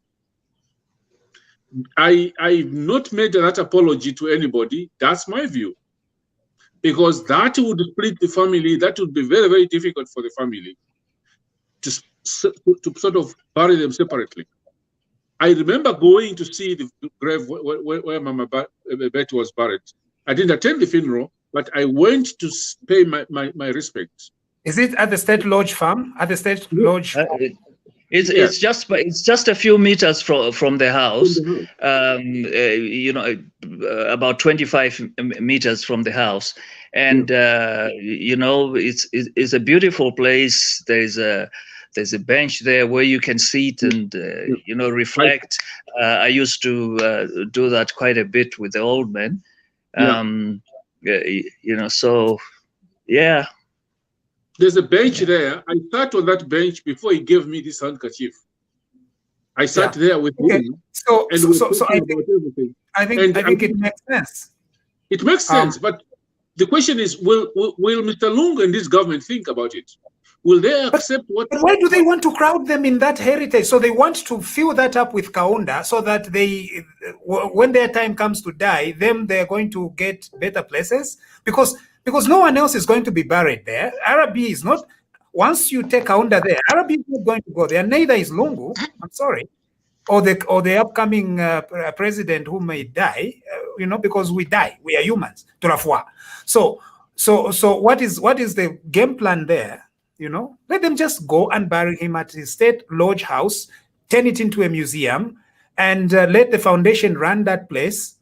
I've not made that apology to anybody. That's my view. Because that would split the family. That would be very, very difficult for the family to sort of bury them separately. I remember going to see the grave where Mama Betty was buried. I didn't attend the funeral, but I went to pay my respects. Is it at the State Lodge farm? At the State Lodge? It's just a few meters from the house. You know, about 25 meters from the house, and you know, it's a beautiful place. There's a bench there where you can sit and you know, reflect. I used to do that quite a bit with the old men. You know, so yeah. There's a bench there. I sat on that bench before he gave me this handkerchief. I sat there with him. So I think it makes sense. It makes sense, but the question is, will Mr. Lunga and this government think about it? Will they accept what? But why do they want to crowd them in that heritage? So they want to fill that up with Kaunda, so that they, when their time comes to die, they're going to get better places, because no one else is going to be buried there. Arabi is not. Once you take Kaunda there, Arabi is not going to go there. Neither is Lungu. I'm sorry, or the upcoming president who may die. You know, because we die. We are humans. So what is the game plan there? You know, let them just go and bury him at his State Lodge house, turn it into a museum, and let the foundation run that place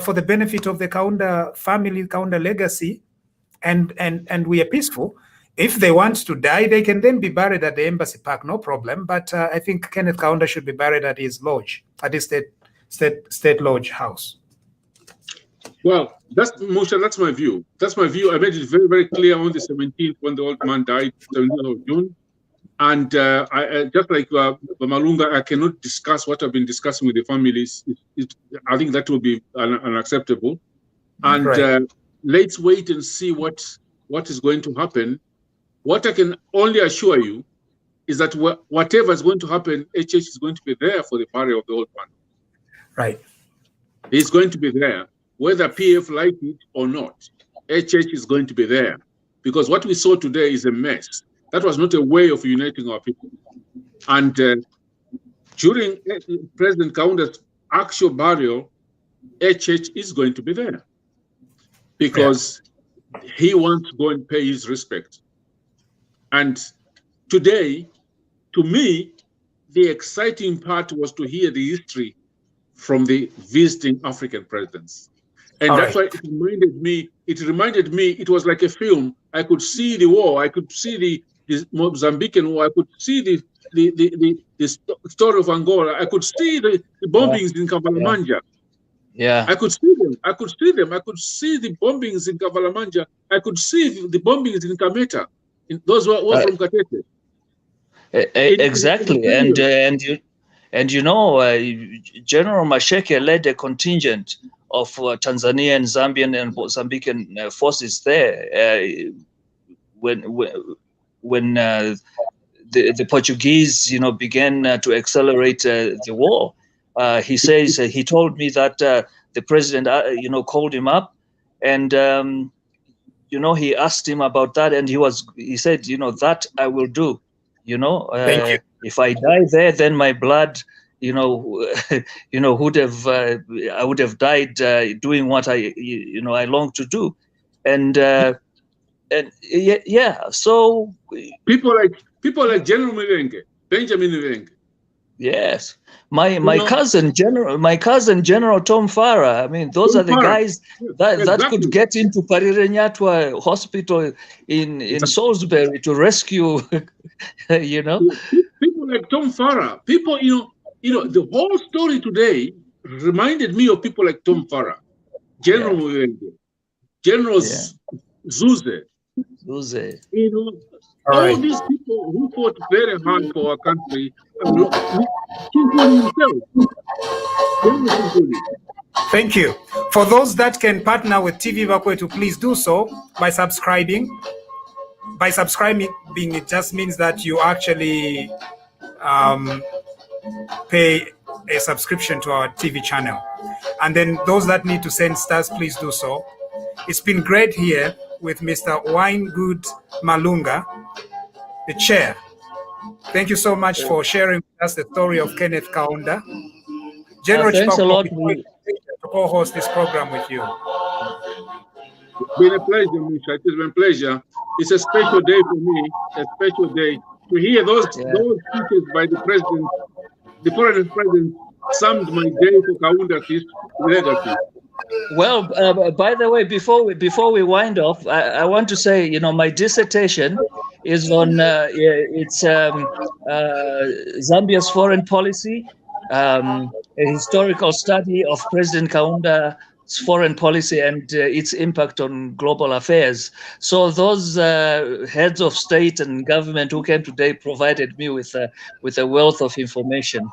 for the benefit of the Kaunda family, Kaunda legacy, and we are peaceful. If they want to die, they can then be buried at the Embassy Park, no problem. But I think Kenneth Kaunda should be buried at his lodge, at his State Lodge house. Well, that's my view. That's my view. I made it very, very clear on the 17th when the old man died, 17th of June. And I just like Malunga, I cannot discuss what I've been discussing with the families. I think that will be unacceptable. And let's wait and see what is going to happen. What I can only assure you is that whatever is going to happen, HH is going to be there for the burial of the old man. Right. He's going to be there. Whether PF like it or not, HH is going to be there, because what we saw today is a mess. That was not a way of uniting our people. And during President Kaunda's actual burial, HH is going to be there, because he wants to go and pay his respect. And today, to me, the exciting part was to hear the history from the visiting African presidents. And that's why it reminded me, it was like a film. I could see the war, I could see the Mozambican war, I could see the story of Angola, I could see the bombings in Kavalamanja. Yeah. I could see them. I could see the bombings in Kavalamanja. I could see the bombings in Kameta. Those were from Katete. Exactly. And you know, General Masheke led a contingent of Tanzanian, Zambian, and Mozambican forces there when the Portuguese, you know, began to accelerate the war. He says he told me that the president, you know, called him up, and you know, he asked him about that, and he said, you know, that I will do. You know, if I die there, then my blood, you know, would have I would have died doing what I long to do, and yeah. So people like General Mivenge, Benjamin Mivenge. Yes, my cousin General Tom Farah. I mean, those are the guys that could get into Parirenyatwa Hospital in Salisbury to rescue. You know, people like Tom Farah. People, you know, the whole story today reminded me of people like Tom Farah, General Muvenge, General Zuze. You know, all these people who fought very hard for our country, Thank you. For those that can partner with TV Bakwetu, please do so by subscribing. by subscribing, it just means that you actually pay a subscription to our TV channel. And then those that need to send stars, please do so. It's been great here with Mr. Winegood Malunga, the chair. Thank you so much for sharing with us the story of Kenneth Kaunda. General Thanks a lot. To co-host this program with you. It's been a pleasure, Misha. It has been a pleasure. It's a special day for me, a special day to hear those speeches by the president, the foreign president, summed my day for Kaundas' legacy. Well, by the way, before we wind off, I want to say, you know, my dissertation is on Zambia's foreign policy, a historical study of President Kaunda's foreign policy and its impact on global affairs. So those heads of state and government who came today provided me with a wealth of information.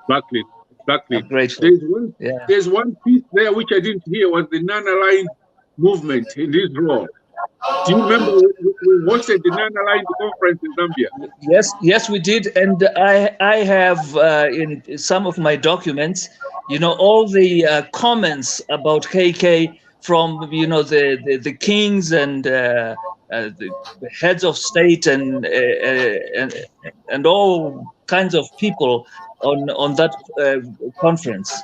Exactly. I'm grateful. There's one piece there which I didn't hear, was the non-aligned movement in Israel. Do you remember we watched the non-aligned conference in Zambia? Yes, we did, and I have in some of my documents, you know, all the comments about KK from, you know, the kings and the heads of state and all kinds of people on that conference.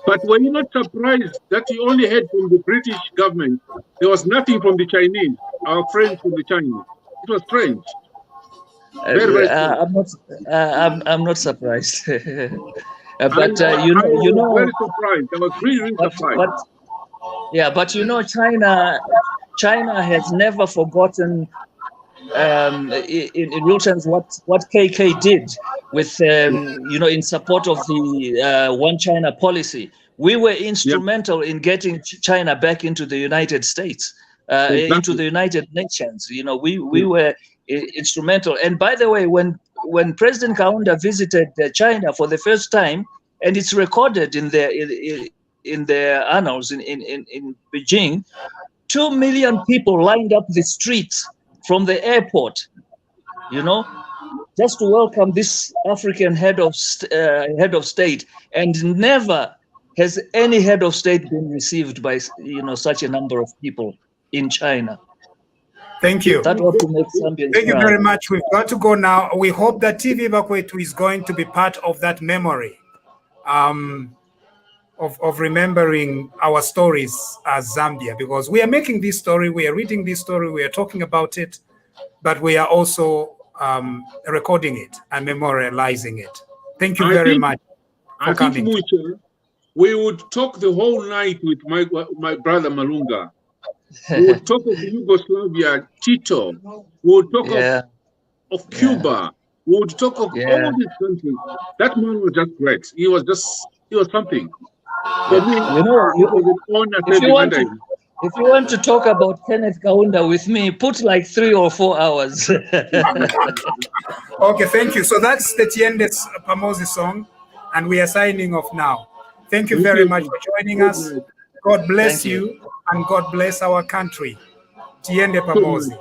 But were you not surprised that you only heard from the British government? There was nothing from the Chinese, our friends from the Chinese. It was strange. Very strange. I'm not surprised. But I was very surprised. I was really surprised. But you know, China has never forgotten, in real terms, what KK did with, you know, in support of the One China policy. We were instrumental in getting China back into the United States, into the United Nations. You know, we were instrumental. And by the way, when President Kaunda visited China for the first time, and it's recorded in their annals in Beijing, 2 million people lined up the streets from the airport, you know, just to welcome this African head of state, and never has any head of state been received by, you know, such a number of people in China. Thank you. That ought to make Zambians Thank you proud. very much. We've got to go now. We hope that TV Bakwetu is going to be part of that memory, of remembering our stories as Zambia, because we are making this story, we are reading this story, we are talking about it, but we are also recording it and memorializing it. Thank you very much for coming. I think, Mucha, we would talk the whole night with my brother Malunga. We would talk of Yugoslavia, Tito. We would talk of Cuba. We would talk of all these countries. That man was just great. He was something. For me, you know, if you want to talk about Kenneth Kaunda with me, put like 3 or 4 hours. Okay, thank you. So that's the Tiendes Pamosi song, and we are signing off now. Thank you very much for joining us. God bless you, and God bless our country. Tiende Pamosi.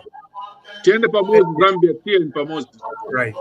Tiende Pamosi, Zambia, Tiende Pamosi. Right.